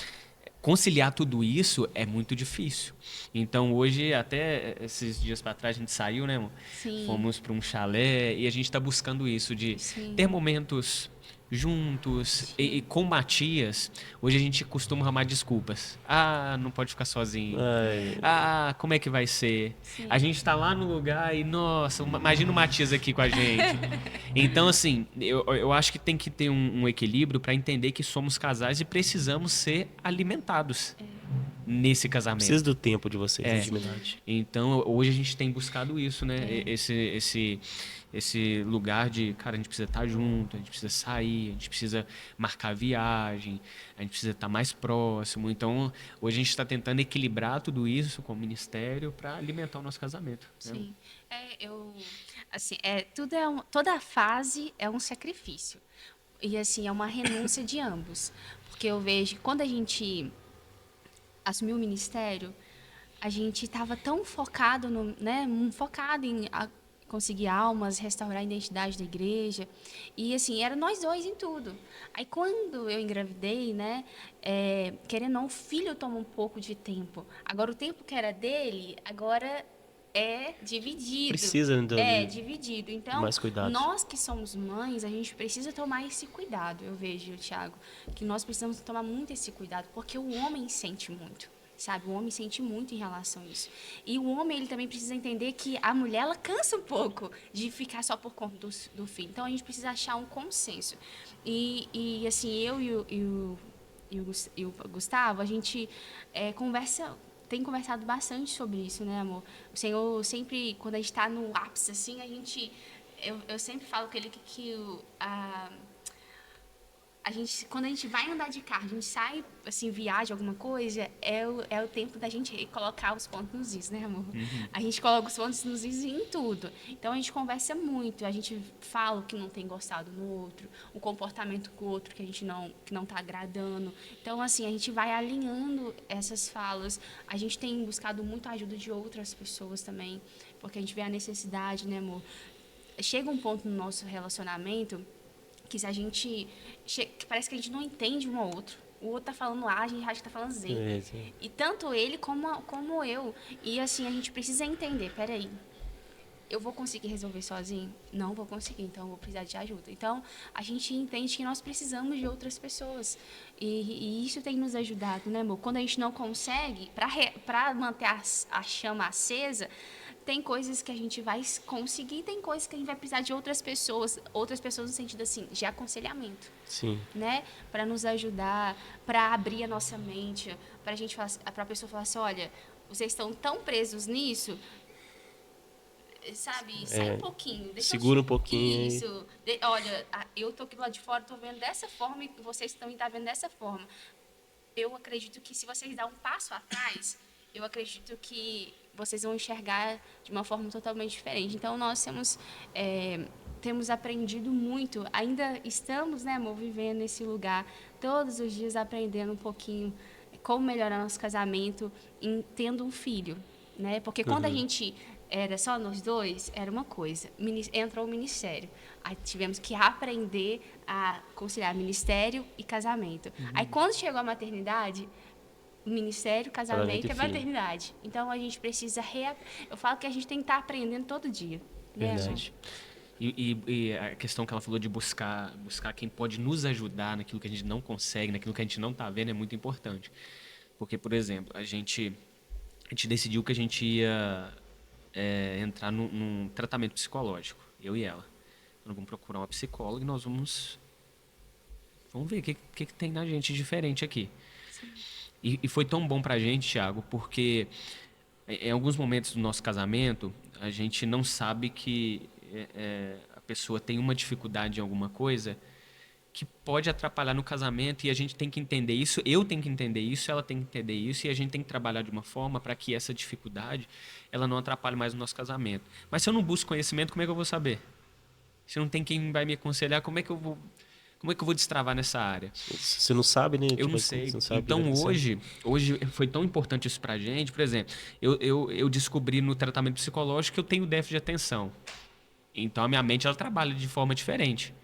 conciliar tudo isso é muito difícil. Então hoje, até esses dias para trás, a gente saiu, né, amor? Sim. Fomos para um chalé e a gente está buscando isso, de Sim. ter momentos juntos. E com o Matias, hoje a gente costuma arrumar desculpas. Ah, não pode ficar sozinho. Ai. Ah, como é que vai ser? Sim. A gente tá lá no lugar e, nossa, imagina o Matias aqui com a gente. Então, assim, eu acho que tem que ter um equilíbrio para entender que somos casais e precisamos ser alimentados nesse casamento. Precisa do tempo de vocês, de intimidade. Então, hoje a gente tem buscado isso, né? Esse lugar de, cara, a gente precisa estar junto, a gente precisa sair, a gente precisa marcar viagem, a gente precisa estar mais próximo. Então, hoje a gente está tentando equilibrar tudo isso com o ministério para alimentar o nosso casamento. Né? Sim. Toda fase é um sacrifício. E, assim, é uma renúncia de ambos. Porque eu vejo que quando a gente assumiu o ministério, a gente estava tão focado, focado em conseguir almas, restaurar a identidade da igreja. E, assim, era nós dois em tudo. Aí, quando eu engravidei, né, querendo ou não, o filho toma um pouco de tempo. Agora, o tempo que era dele, agora é dividido. Precisa dividido. Então, mais cuidado. nós que somos mães, a gente precisa tomar esse cuidado, eu vejo, Thiago, que nós precisamos tomar muito esse cuidado, porque o homem sente muito. Sabe, o homem sente muito em relação a isso. E o homem, ele também precisa entender que a mulher, ela cansa um pouco de ficar só por conta do filho. Então, a gente precisa achar um consenso. E assim, eu e o Gustavo, a gente tem conversado bastante sobre isso, né, amor? O Senhor sempre, quando a gente está no ápice, assim, eu sempre falo com ele quando a gente vai andar de carro, a gente sai, assim, viaja alguma coisa, é o tempo da gente colocar os pontos nos is, né, amor? A gente coloca os pontos nos is em tudo. Então, a gente conversa muito, a gente fala o que não tem gostado no outro, o comportamento com o outro que não tá agradando. Então, assim, a gente vai alinhando essas falas. A gente tem buscado muito a ajuda de outras pessoas também, porque a gente vê a necessidade, né, amor? Chega um ponto no nosso relacionamento que se a gente que parece que a gente não entende um ao outro. O outro tá falando A, a gente acha que tá falando Z. E tanto ele como eu. E assim, a gente precisa entender, peraí, eu vou conseguir resolver sozinho? Não vou conseguir, então eu vou precisar de ajuda. Então, a gente entende que nós precisamos de outras pessoas. E isso tem nos ajudado, né, amor? Quando a gente não consegue, para manter a chama acesa, tem coisas que a gente vai conseguir, tem coisas que a gente vai precisar de outras pessoas no sentido assim, de aconselhamento. Sim. Né? Para nos ajudar, para abrir a nossa mente, para a pessoa falar assim, olha, vocês estão tão presos nisso, sabe? Sai um pouquinho. Segura um pouquinho. Isso. Olha, eu tô aqui do lado de fora, tô vendo dessa forma e vocês também estão vendo dessa forma. eu acredito que se vocês dão um passo atrás, eu acredito que vocês vão enxergar de uma forma totalmente diferente. Então, nós temos aprendido muito, ainda estamos, né, amor, vivendo nesse lugar, todos os dias aprendendo um pouquinho como melhorar nosso casamento tendo um filho, né? Porque quando a gente era só nós dois, era uma coisa. Entrou o ministério. Aí tivemos que aprender a conciliar ministério e casamento. Aí quando chegou a maternidade, ministério, casamento e maternidade. Então a gente precisa eu falo que a gente tem que estar aprendendo todo dia. Né? Verdade. E a questão que ela falou de buscar quem pode nos ajudar naquilo que a gente não consegue, naquilo que a gente não está vendo, é muito importante. Porque, por exemplo, a gente decidiu que a gente ia entrar num tratamento psicológico, eu e ela. Nós vamos procurar uma psicóloga e nós vamos ver o que tem na gente diferente aqui. E foi tão bom pra gente, Thiago, porque em alguns momentos do nosso casamento, a gente não sabe que a pessoa tem uma dificuldade em alguma coisa que pode atrapalhar no casamento, e a gente tem que entender isso, eu tenho que entender isso, ela tem que entender isso, e a gente tem que trabalhar de uma forma para que essa dificuldade ela não atrapalhe mais o nosso casamento. Mas se eu não busco conhecimento, como é que eu vou saber? Se não tem quem vai me aconselhar, como é que eu vou destravar nessa área? Você não sabe, né? Eu não sei. Então, hoje foi tão importante isso pra gente. Por exemplo, eu descobri no tratamento psicológico que eu tenho déficit de atenção. Então, a minha mente ela trabalha de forma diferente.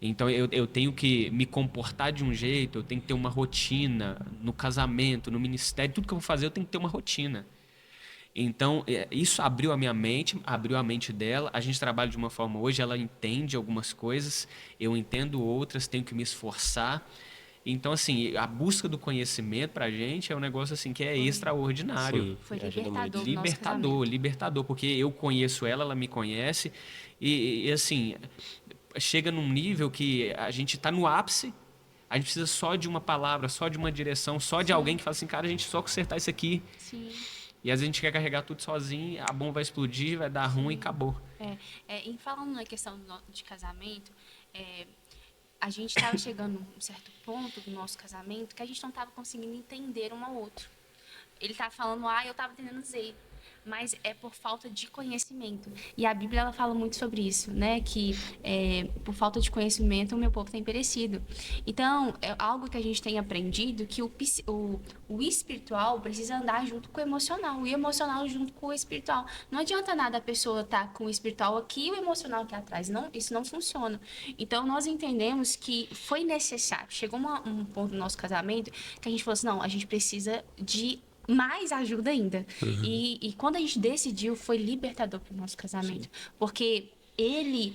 Então, eu tenho que me comportar de um jeito, eu tenho que ter uma rotina no casamento, no ministério, tudo que eu vou fazer eu tenho que ter uma rotina. Então, isso abriu a minha mente, abriu a mente dela. A gente trabalha de uma forma hoje, ela entende algumas coisas, eu entendo outras, tenho que me esforçar. Então, assim, a busca do conhecimento pra gente é um negócio assim que é extraordinário. Sim, Foi ajuda muito. Libertador, porque eu conheço ela, ela me conhece. E assim, chega num nível que a gente está no ápice, a gente precisa só de uma palavra, só de uma direção, só de alguém que fala assim, cara, a gente só consertar isso aqui. Sim. E às vezes a gente quer carregar tudo sozinho, a bomba vai explodir, vai dar ruim e acabou. Em falando na questão de casamento, a gente estava chegando a um certo ponto do nosso casamento que a gente não estava conseguindo entender um ao outro. Ele estava falando A e eu estava entendendo Z. Mas é por falta de conhecimento. E a Bíblia ela fala muito sobre isso, né? Que por falta de conhecimento o meu povo tem perecido. Então, é algo que a gente tem aprendido que o espiritual precisa andar junto com o emocional. E o emocional junto com o espiritual. Não adianta nada a pessoa estar com o espiritual aqui e o emocional aqui atrás. Não, isso não funciona. Então, nós entendemos que foi necessário. Chegou um ponto no nosso casamento que a gente falou assim, não, a gente precisa de mais ajuda ainda. E quando a gente decidiu, foi libertador para o nosso casamento. Sim. Porque ele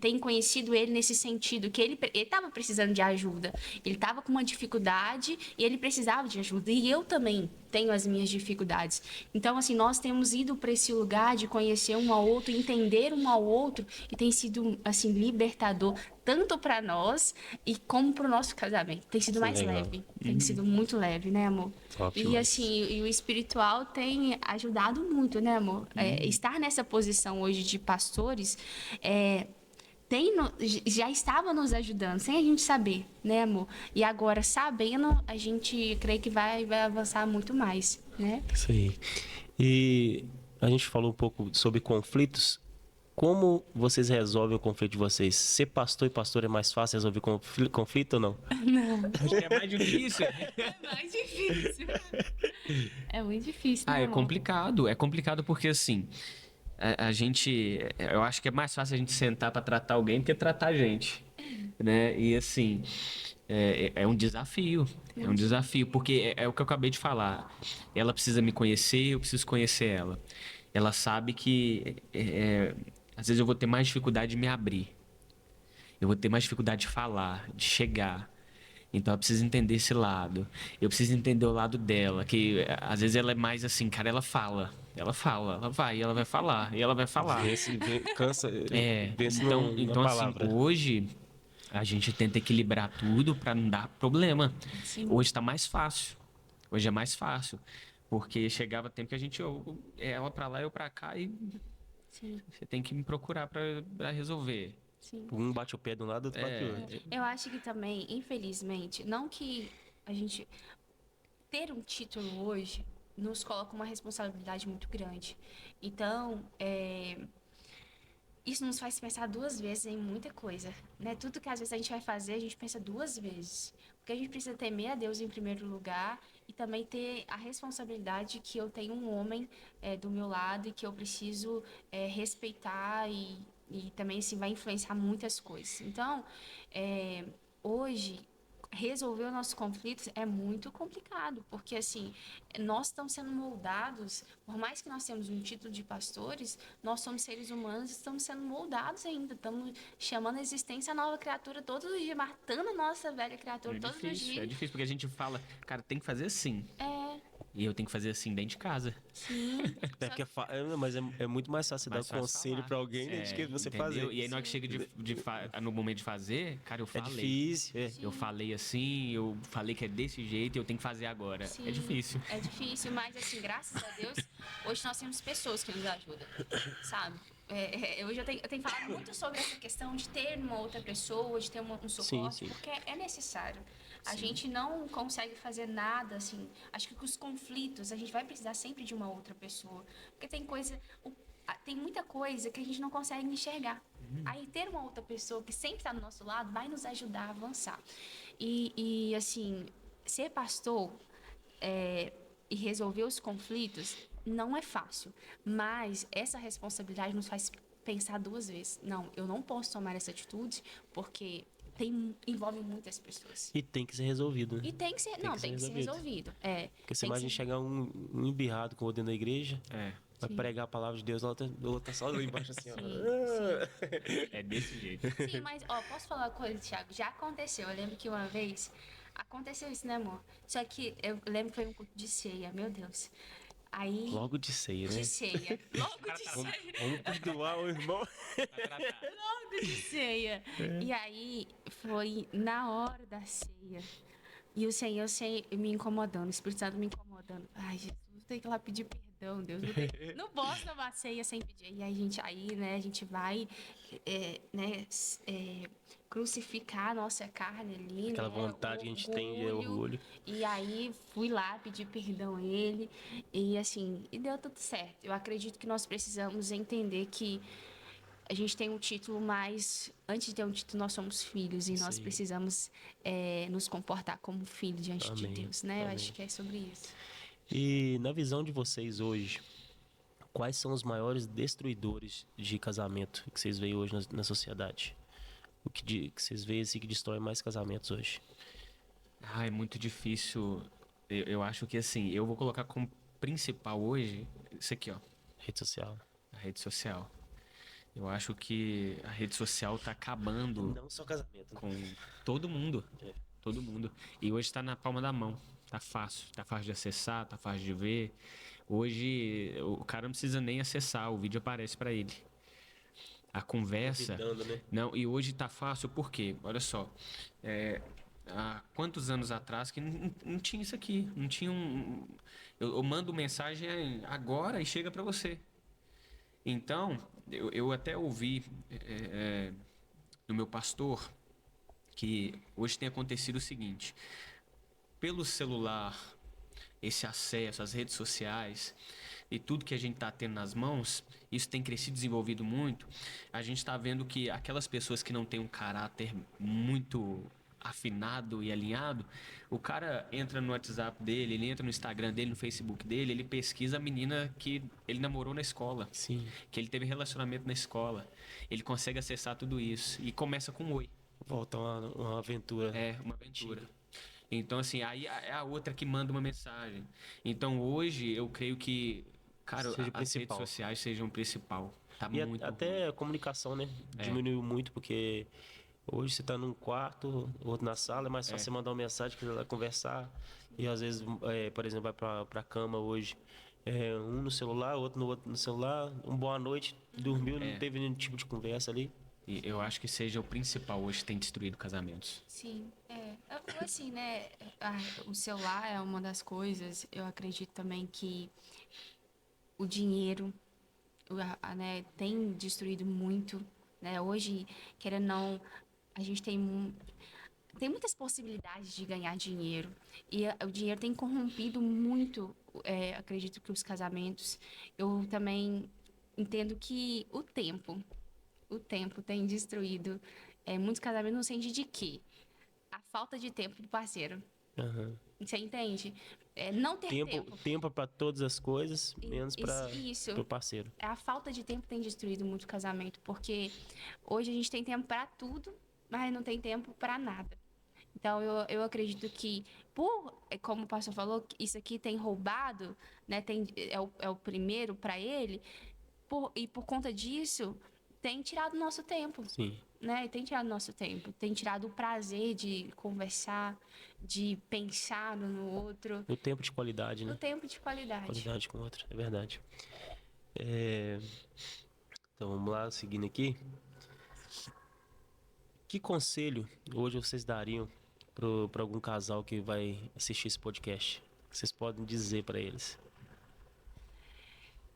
tem conhecido ele nesse sentido, que ele estava precisando de ajuda. Ele estava com uma dificuldade e ele precisava de ajuda. E eu também tenho as minhas dificuldades. Então, assim, nós temos ido para esse lugar de conhecer um ao outro, entender um ao outro, e tem sido, assim, libertador, tanto para nós e como para o nosso casamento. Tem sido mais leve. Tem sido muito leve, né, amor? Top, e, assim, e o espiritual tem ajudado muito, né, amor? Estar nessa posição hoje de pastores já estava nos ajudando, sem a gente saber, né, amor? E agora, sabendo, a gente crê que vai avançar muito mais, né? Isso aí. E a gente falou um pouco sobre conflitos. Como vocês resolvem o conflito de vocês? Ser pastor e pastor é mais fácil resolver conflito ou não? Não. Acho que é mais difícil. É mais difícil. É muito difícil, né, É amor? complicado. É complicado porque, assim, a gente... Eu acho que é mais fácil a gente sentar para tratar alguém do que tratar a gente, né? E, assim, é um desafio. É um desafio, porque é o que eu acabei de falar. Ela precisa me conhecer, eu preciso conhecer ela. Ela sabe que... às vezes eu vou ter mais dificuldade de me abrir. Eu vou ter mais dificuldade de falar, de chegar. Então eu preciso entender esse lado. Eu preciso entender o lado dela, que às vezes ela é mais assim, cara, ela fala, ela vai falar, e ela vai falar. Cansa, vence Então na assim, palavra. hoje a gente tenta equilibrar tudo para não dar problema. Sim. Hoje está mais fácil. Hoje é mais fácil. Porque chegava tempo que a gente, ela para lá, eu para cá, e Sim. você tem que me procurar para resolver. Sim. Um bate o pé de um lado, outro bate o outro. Eu acho que também, infelizmente, não que a gente ter um título hoje nos coloca uma responsabilidade muito grande. Então, isso nos faz pensar duas vezes em muita coisa, né? Tudo que às vezes a gente vai fazer, a gente pensa duas vezes. Porque a gente precisa temer a Deus em primeiro lugar e também ter a responsabilidade que eu tenho um homem do meu lado e que eu preciso respeitar e também assim, vai influenciar muitas coisas. Então, hoje resolver os nossos conflitos é muito complicado, porque assim, nós estamos sendo moldados, por mais que nós temos um título de pastores, nós somos seres humanos, estamos sendo moldados ainda, estamos chamando a existência a nova criatura todos os dias, matando a nossa velha criatura todos os dias. É difícil, porque a gente fala, cara, tem que fazer assim. É, E eu tenho que fazer assim dentro de casa. sim. É porque mas é muito mais fácil dar Mais fácil conselho falar. pra alguém, né, de que você Entendeu? fazer. E aí na hora que chega no momento de fazer, cara, eu É falei. difícil, Eu falei assim, eu falei que é desse jeito e eu tenho que fazer agora. Sim, É difícil. É difícil, mas assim, graças a Deus, hoje nós temos pessoas que nos ajudam, sabe? Hoje eu tenho falado muito sobre essa questão de ter uma outra pessoa, de ter um suporte, sim. porque é necessário. A gente não consegue fazer nada, assim. Acho que com os conflitos, a gente vai precisar sempre de uma outra pessoa. Porque tem muita coisa que a gente não consegue enxergar. Aí ter uma outra pessoa que sempre está do nosso lado vai nos ajudar a avançar. E assim, ser pastor e resolver os conflitos não é fácil, mas essa responsabilidade nos faz pensar duas vezes. Não, eu não posso tomar essa atitude porque envolve muitas pessoas. E tem que ser resolvido, né? E tem que ser, tem que ser resolvido. Porque você imagina chegar um embirrado com o dentro da igreja, vai Sim. pregar a palavra de Deus, a outra tá só lá embaixo assim, ó. É desse jeito. Sim, mas, posso falar uma coisa, Thiago? Já aconteceu. Eu lembro que uma vez aconteceu isso, né, amor? Só que eu lembro que foi um culto de ceia, meu Deus. Aí. Logo de ceia, né? De ceia. Logo de ceia. Vamos perdoar o irmão. Logo de ceia. E aí foi na hora da ceia. E o Senhor me incomodando, o Espírito Santo me incomodando. Ai, Jesus, tem que ir lá pedir perdão, Deus. Não posso tomar ceia sem pedir. E a gente vai crucificar a nossa carne ali. Aquela né, vontade que a gente tem de orgulho. E aí fui lá pedir perdão a ele. E assim, e deu tudo certo. Eu acredito que nós precisamos entender que a gente tem um título, mas antes de ter um título, nós somos filhos e nós precisamos nos comportar como filhos diante de Deus, né? Eu acho que é sobre isso. E na visão de vocês hoje, quais são os maiores destruidores de casamento que vocês veem hoje na sociedade? O que vocês veem assim que destrói mais casamentos hoje? É muito difícil. Eu acho que assim, eu vou colocar como principal hoje isso aqui, ó. Rede social. A rede social. Eu acho que a rede social tá acabando Não só casamento, né? com todo mundo. Todo mundo. E hoje tá na palma da mão. Tá fácil. Tá fácil de acessar, tá fácil de ver. Hoje o cara não precisa nem acessar, o vídeo aparece para ele. A conversa. Convidando, né? Não, e hoje tá fácil por quê? Olha só. Há quantos anos atrás que não tinha isso aqui? Não tinha um. Eu mando mensagem agora e chega para você. Então, eu até ouvi do meu pastor que hoje tem acontecido o seguinte: pelo celular, esse acesso às redes sociais e tudo que a gente está tendo nas mãos, isso tem crescido, desenvolvido muito. A gente está vendo que aquelas pessoas que não têm um caráter muito afinado e alinhado, o cara entra no WhatsApp dele, ele entra no Instagram dele, no Facebook dele, ele pesquisa a menina que ele namorou na escola, Sim. que ele teve relacionamento na escola. Ele consegue acessar tudo isso e começa com um oi. Volta uma aventura. Uma aventura. Então, assim, aí é a outra que manda uma mensagem. Então, hoje, eu creio que, cara, as redes sociais sejam o principal. Tá E muito até ruim. a comunicação, né? Diminuiu muito, porque hoje você tá num quarto, outro na sala, é mais fácil você mandar uma mensagem, quiser lá conversar. E às vezes, por exemplo, vai pra cama hoje. Um no celular, outro no celular, boa noite, dormiu, não teve nenhum tipo de conversa ali. E eu acho que seja o principal hoje que tem destruído casamentos. Sim, assim, né? O celular é uma das coisas. Eu acredito também que o dinheiro, né, tem destruído muito, né? Hoje, querendo ou não, a gente tem muitas possibilidades de ganhar dinheiro. E o dinheiro tem corrompido muito, acredito que os casamentos. Eu também entendo que o tempo tem destruído muitos casamentos no sentido de que a falta de tempo do parceiro. Aham. Você entende? Não ter tempo. Tempo para todas as coisas, menos para Isso. o parceiro. A falta de tempo tem destruído muito o casamento, porque hoje a gente tem tempo para tudo, mas não tem tempo para nada. Então, eu acredito que, como o pastor falou, isso aqui tem roubado, né, é o primeiro para ele, e por conta disso, tem tirado nosso tempo. Sim. Né? Tem tirado nosso tempo, tem tirado o prazer de conversar, de pensar no outro. O tempo de qualidade, né? O tempo de qualidade. Qualidade com o outro, é verdade. Então, vamos lá, seguindo aqui. Que conselho hoje vocês dariam para algum casal que vai assistir esse podcast? O que vocês podem dizer para eles?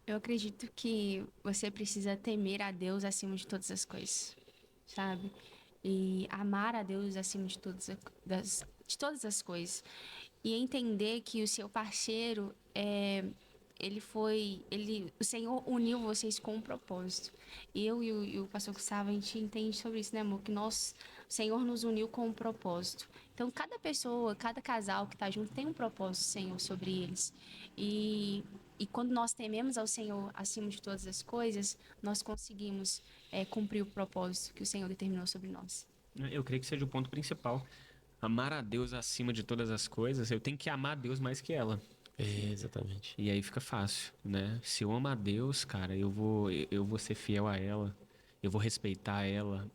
Eu acredito que você precisa temer a Deus acima de todas as coisas, sabe? E amar a Deus acima de todas as coisas. E entender que o seu parceiro o Senhor uniu vocês com um propósito. Eu e o pastor Gustavo, a gente entende sobre isso, né, amor? Que o Senhor nos uniu com um propósito. Então, cada pessoa, cada casal que está junto tem um propósito, Senhor, sobre eles. E quando nós tememos ao Senhor acima de todas as coisas, nós conseguimos cumprir o propósito que o Senhor determinou sobre nós. Eu creio que seja o ponto principal. Amar a Deus acima de todas as coisas, eu tenho que amar a Deus mais que ela. Exatamente. E aí fica fácil, né? Se eu amar a Deus, cara, eu vou ser fiel a ela, eu vou respeitar ela,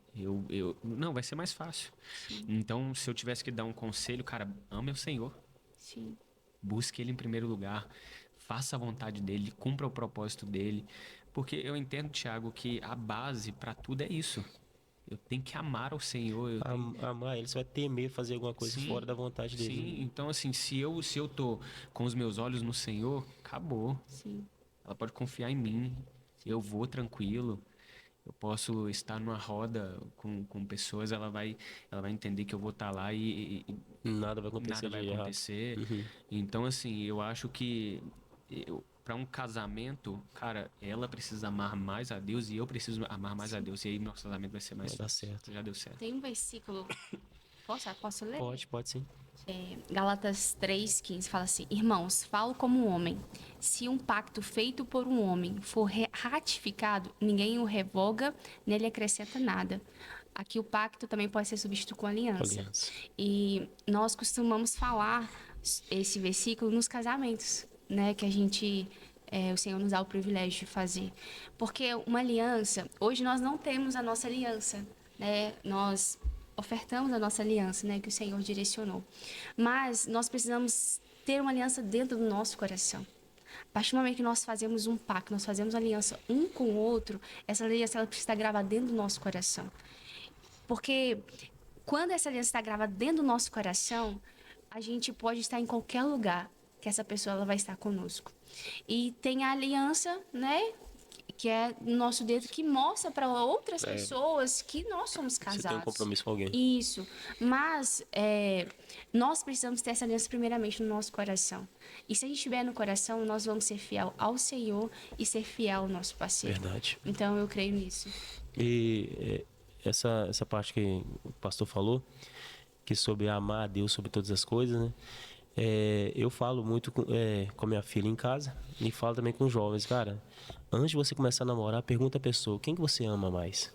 não, vai ser mais fácil. Sim. Então, se eu tivesse que dar um conselho, cara, ame o Senhor. Sim. Busque Ele em primeiro lugar, faça a vontade dEle, cumpra o propósito dEle. Porque eu entendo, Thiago, que a base para tudo é isso. Eu tenho que amar o Senhor. Amar ele, você vai temer fazer alguma coisa fora da vontade dele. Sim, então assim, se eu tô com os meus olhos no Senhor, acabou. Sim. Ela pode confiar em mim. Eu vou tranquilo. Eu posso estar numa roda com pessoas, ela vai entender que eu vou estar lá e nada vai acontecer. Nada vai acontecer. Uhum. Então, assim, eu acho que para um casamento, cara, ela precisa amar mais a Deus e eu preciso amar mais a Deus. E aí nosso casamento vai ser mais Vai dar fácil. certo. Já deu certo. Tem um versículo. Posso ler? Pode sim. Gálatas 3,15 fala assim: Irmãos, falo como um homem. Se um pacto feito por um homem for ratificado, ninguém o revoga, nem lhe acrescenta nada. Aqui o pacto também pode ser substituído com aliança. E nós costumamos falar esse versículo nos casamentos, né? Que o Senhor nos dá o privilégio de fazer. Porque uma aliança, hoje nós não temos a nossa aliança, né? Nós ofertamos a nossa aliança, né, que o Senhor direcionou. Mas nós precisamos ter uma aliança dentro do nosso coração. A partir do momento que nós fazemos um pacto, nós fazemos uma aliança um com o outro, essa aliança ela precisa estar gravada dentro do nosso coração. Porque quando essa aliança está gravada dentro do nosso coração, a gente pode estar em qualquer lugar que essa pessoa ela vai estar conosco. E tem a aliança, né, que é o nosso dedo, que mostra para outras pessoas que nós somos casados. Você tem um compromisso com alguém. Isso. Mas nós precisamos ter essa aliança primeiramente no nosso coração. E se a gente tiver no coração, nós vamos ser fiel ao Senhor e ser fiel ao nosso parceiro. Verdade. Então, eu creio nisso. E essa parte que o pastor falou, que sobre amar a Deus sobre todas as coisas, né? Eu falo muito com minha filha em casa e falo também com jovens, cara, antes de você começar a namorar, pergunta a pessoa, quem que você ama mais?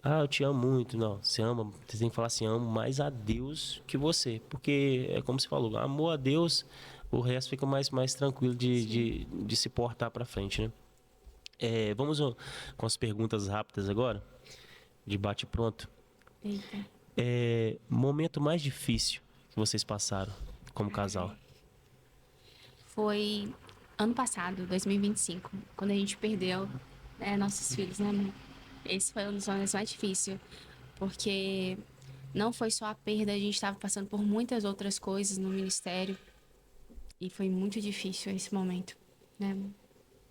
Ah, eu te amo muito. Não, você tem que falar assim, amo mais a Deus que você, porque é como você falou, amor a Deus, o resto fica mais tranquilo de se portar pra frente, né? Vamos com as perguntas rápidas agora, de bate pronto. Eita. Momento mais difícil que vocês passaram como casal? Foi ano passado, 2025, quando a gente perdeu nossos filhos, né, amor? Esse foi um dos momentos mais difíceis, porque não foi só a perda, a gente estava passando por muitas outras coisas no ministério e foi muito difícil esse momento, né, amor?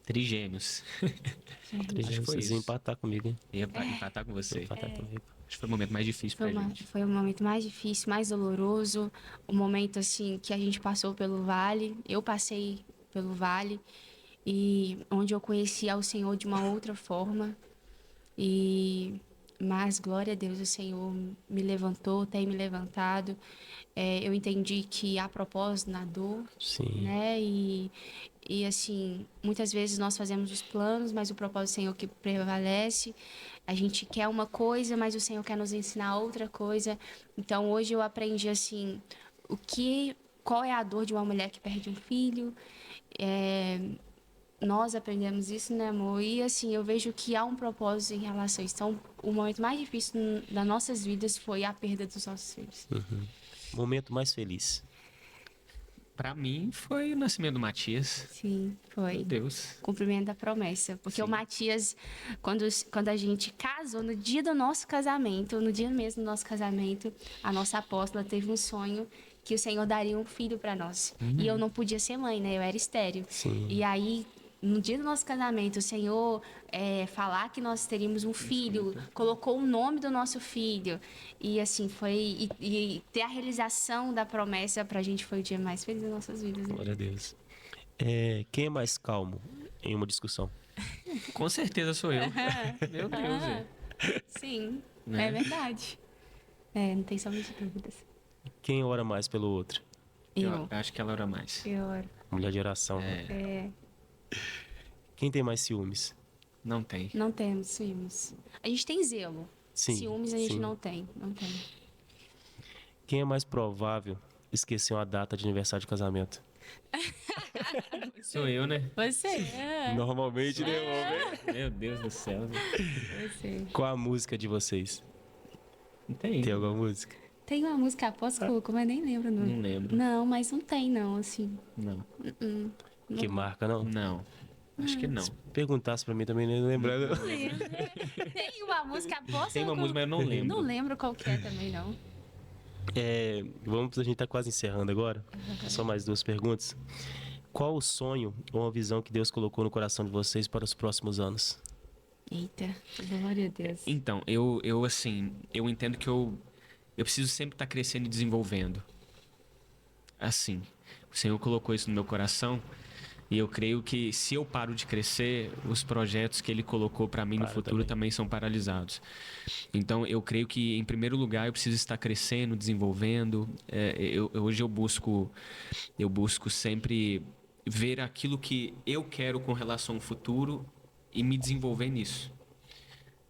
Trigêmeos. Acho que foi Vocês isso. iam empatar comigo, hein? Ia empatar com você. Empatar comigo. Acho que foi o momento mais difícil pra gente. Foi o momento mais difícil, mais doloroso, o momento assim que a gente passou pelo vale. Eu passei pelo vale e onde eu conheci ao Senhor de uma outra forma. Mas glória a Deus, o Senhor me levantou, tem me levantado. Eu entendi que há propósito na dor, Sim. né? E assim, muitas vezes nós fazemos os planos, mas o propósito do Senhor que prevalece. A gente quer uma coisa, mas o Senhor quer nos ensinar outra coisa. Então hoje eu aprendi assim, qual é a dor de uma mulher que perde um filho. Nós aprendemos isso, né, amor? E assim, eu vejo que há um propósito em relação a isso. Então, o momento mais difícil das nossas vidas foi a perda dos nossos filhos. Momento mais feliz. Pra mim, foi o nascimento do Matias. Sim, foi. Meu Deus. Cumprimento da promessa. Porque Sim. o Matias, quando a gente casou, no dia do nosso casamento, no dia mesmo do nosso casamento, a nossa apóstola teve um sonho que o Senhor daria um filho para nós. E eu não podia ser mãe, né? Eu era estéril. Sim. E aí, no dia do nosso casamento, o Senhor falar que nós teríamos um filho, colocou o nome do nosso filho. E assim, foi... E ter a realização da promessa pra gente foi o dia mais feliz das nossas vidas. Né? Glória a Deus. Quem é mais calmo em uma discussão? Com certeza sou eu. Meu Deus, velho. Sim, Né? é verdade. Não tem somente de dúvidas. Quem ora mais pelo outro? Eu. Acho que ela ora mais. Eu oro. Mulher de oração. Né? Quem tem mais ciúmes? Não tem. Não temos ciúmes. A gente tem zelo. Sim, Ciúmes a gente sim. não tem. Não tem. Quem é mais provável esquecer uma data de aniversário de casamento? Sou eu, né? Você. Normalmente, né? Meu Deus do céu. Você. Qual a música de vocês? Não tem. Tem alguma música? Tem uma música apóstolo, mas nem lembro. Não. Não lembro. Não, mas não tem, não, assim. Não. Que marca, não? Não. Acho que não. Se perguntasse pra mim também, nem lembrando. Tem uma música apóstolo. Tem uma música, mas eu não lembro. Não lembro qual que é também, não. A gente tá quase encerrando agora. Só mais duas perguntas. Qual o sonho ou a visão que Deus colocou no coração de vocês para os próximos anos? Eita, glória a Deus. Então, eu assim, eu entendo que eu preciso sempre estar crescendo e desenvolvendo. Assim, o Senhor colocou isso no meu coração e eu creio que se eu paro de crescer, os projetos que Ele colocou para mim no futuro também são paralisados. Então, eu creio que, em primeiro lugar, eu preciso estar crescendo, desenvolvendo. Hoje eu busco sempre ver aquilo que eu quero com relação ao futuro e me desenvolver nisso.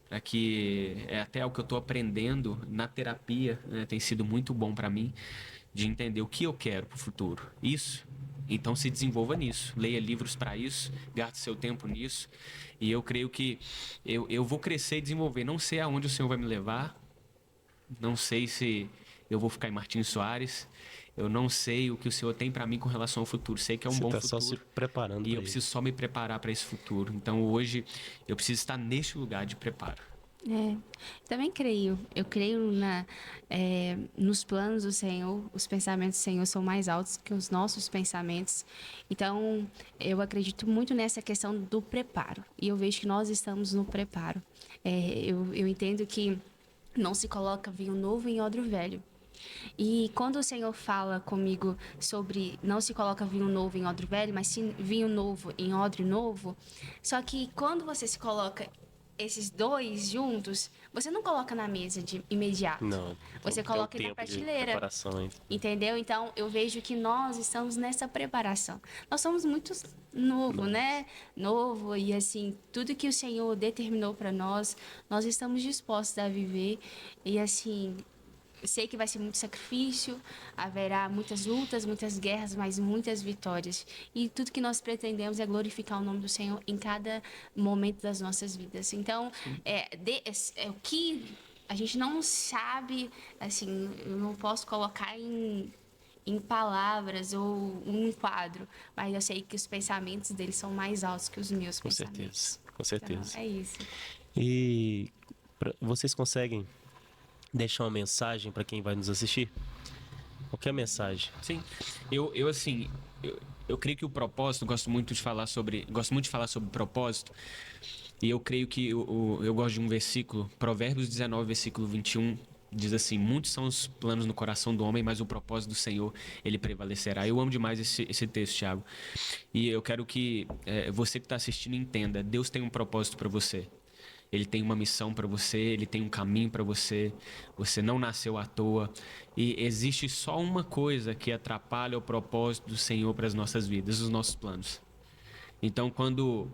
Para que é até o que eu estou aprendendo na terapia, né, tem sido muito bom para mim de entender o que eu quero para o futuro. Isso. Então se desenvolva nisso, leia livros para isso, gaste seu tempo nisso. E eu creio que eu vou crescer e desenvolver. Não sei aonde o Senhor vai me levar, não sei se eu vou ficar em Martins Soares, eu não sei o que o Senhor tem para mim com relação ao futuro. Sei que é um bom Você tá futuro. só se preparando. E eu preciso só me preparar para esse futuro. Então hoje eu preciso estar neste lugar de preparo. Também creio. Eu creio nos planos do Senhor. Os pensamentos do Senhor são mais altos que os nossos pensamentos. Então, eu acredito muito nessa questão do preparo. E eu vejo que nós estamos no preparo. Eu entendo que não se coloca vinho novo em odre velho. E quando o Senhor fala comigo sobre não se coloca vinho novo em odre velho, mas sim vinho novo em odre novo, só que quando você se coloca esses dois juntos, você não coloca na mesa de imediato. Não. Você Tem um coloca na tempo de prateleira. preparação ainda. Entendeu? Então, eu vejo que nós estamos nessa preparação. Nós somos muito novo, né? Novo e assim, tudo que o Senhor determinou para nós estamos dispostos a viver e assim, sei que vai ser muito sacrifício, haverá muitas lutas, muitas guerras, mas muitas vitórias. E tudo que nós pretendemos é glorificar o nome do Senhor em cada momento das nossas vidas. Então, o que a gente não sabe, assim, eu não posso colocar em palavras ou um quadro, mas eu sei que os pensamentos deles são mais altos que os meus pensamentos. Com certeza. Então, é isso. E vocês conseguem deixar uma mensagem para quem vai nos assistir? Qualquer mensagem. Sim. Eu assim, eu creio que o propósito, gosto muito de falar sobre propósito, e eu creio que eu gosto de um versículo, Provérbios 19, versículo 21, diz assim: muitos são os planos no coração do homem, mas o propósito do Senhor, ele prevalecerá. Eu amo demais esse texto, Thiago. E eu quero que você que está assistindo entenda, Deus tem um propósito para você. Ele tem uma missão para você, ele tem um caminho para você. Você não nasceu à toa. E existe só uma coisa que atrapalha o propósito do Senhor para as nossas vidas: os nossos planos. Então, quando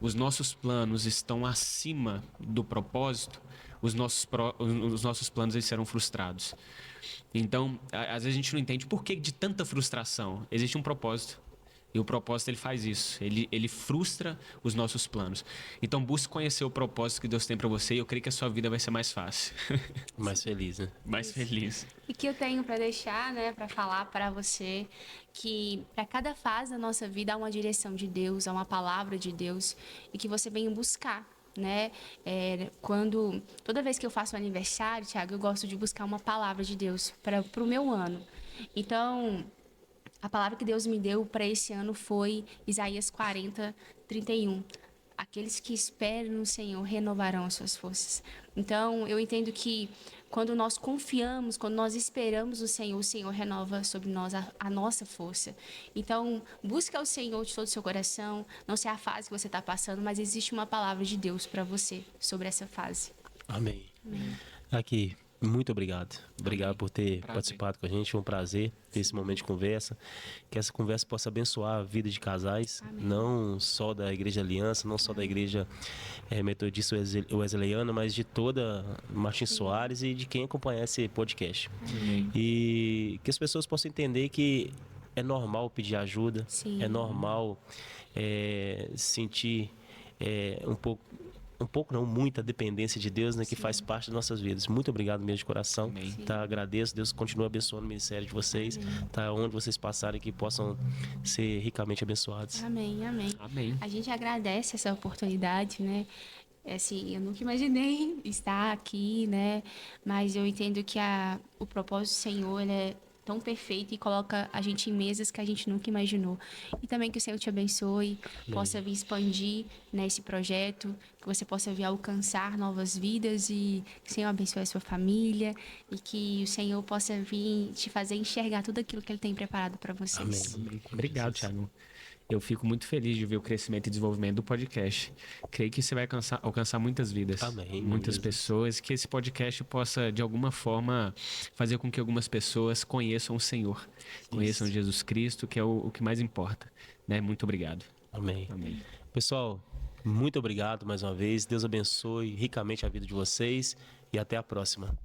os nossos planos estão acima do propósito, os nossos planos eles serão frustrados. Então, às vezes a gente não entende por que de tanta frustração. Existe um propósito. E o propósito ele faz isso, ele frustra os nossos planos. Então busque conhecer o propósito que Deus tem para você e eu creio que a sua vida vai ser mais fácil. Mais feliz, né? Mais feliz. E que eu tenho para deixar, né, para falar para você que para cada fase da nossa vida há uma direção de Deus, há uma palavra de Deus e que você venha buscar, né? Toda vez que eu faço um aniversário, Thiago, eu gosto de buscar uma palavra de Deus para o meu ano. Então, a palavra que Deus me deu para esse ano foi Isaías 40, 31. Aqueles que esperam no Senhor renovarão as suas forças. Então, eu entendo que quando nós confiamos, quando nós esperamos no Senhor, o Senhor renova sobre nós a nossa força. Então, busca o Senhor de todo o seu coração. Não sei a fase que você está passando, mas existe uma palavra de Deus para você sobre essa fase. Amém. Aqui, muito obrigado. Obrigado por ter participado com a gente. Foi um prazer ter esse momento de conversa. Que essa conversa possa abençoar a vida de casais, não só da Igreja Aliança, não só da Igreja Metodista Wesleyana, mas de toda Martins Soares e de quem acompanha esse podcast. E que as pessoas possam entender que é normal pedir ajuda, é normal sentir um pouco não, muita dependência de Deus, né, que faz parte das nossas vidas. Muito obrigado mesmo de coração. Tá, agradeço. Deus continua abençoando o ministério de vocês. Tá, onde vocês passarem, que possam ser ricamente abençoados. Amém, amém. Amém. A gente agradece essa oportunidade, né? Assim, eu nunca imaginei estar aqui, né? Mas eu entendo que o propósito do Senhor, ele é tão perfeito e coloca a gente em mesas que a gente nunca imaginou. E também que o Senhor te abençoe, possa vir expandir nesse projeto, que você possa vir alcançar novas vidas e que o Senhor abençoe a sua família e que o Senhor possa vir te fazer enxergar tudo aquilo que Ele tem preparado para vocês. Amém. Obrigado, Thiago. Eu fico muito feliz de ver o crescimento e desenvolvimento do podcast. Creio que você vai alcançar muitas vidas. Amém. Muitas pessoas. Que esse podcast possa, de alguma forma, fazer com que algumas pessoas conheçam o Senhor. Conheçam Jesus Cristo, que é o que mais importa. Né? Muito obrigado. Amém. Amém. Pessoal, muito obrigado mais uma vez. Deus abençoe ricamente a vida de vocês e até a próxima.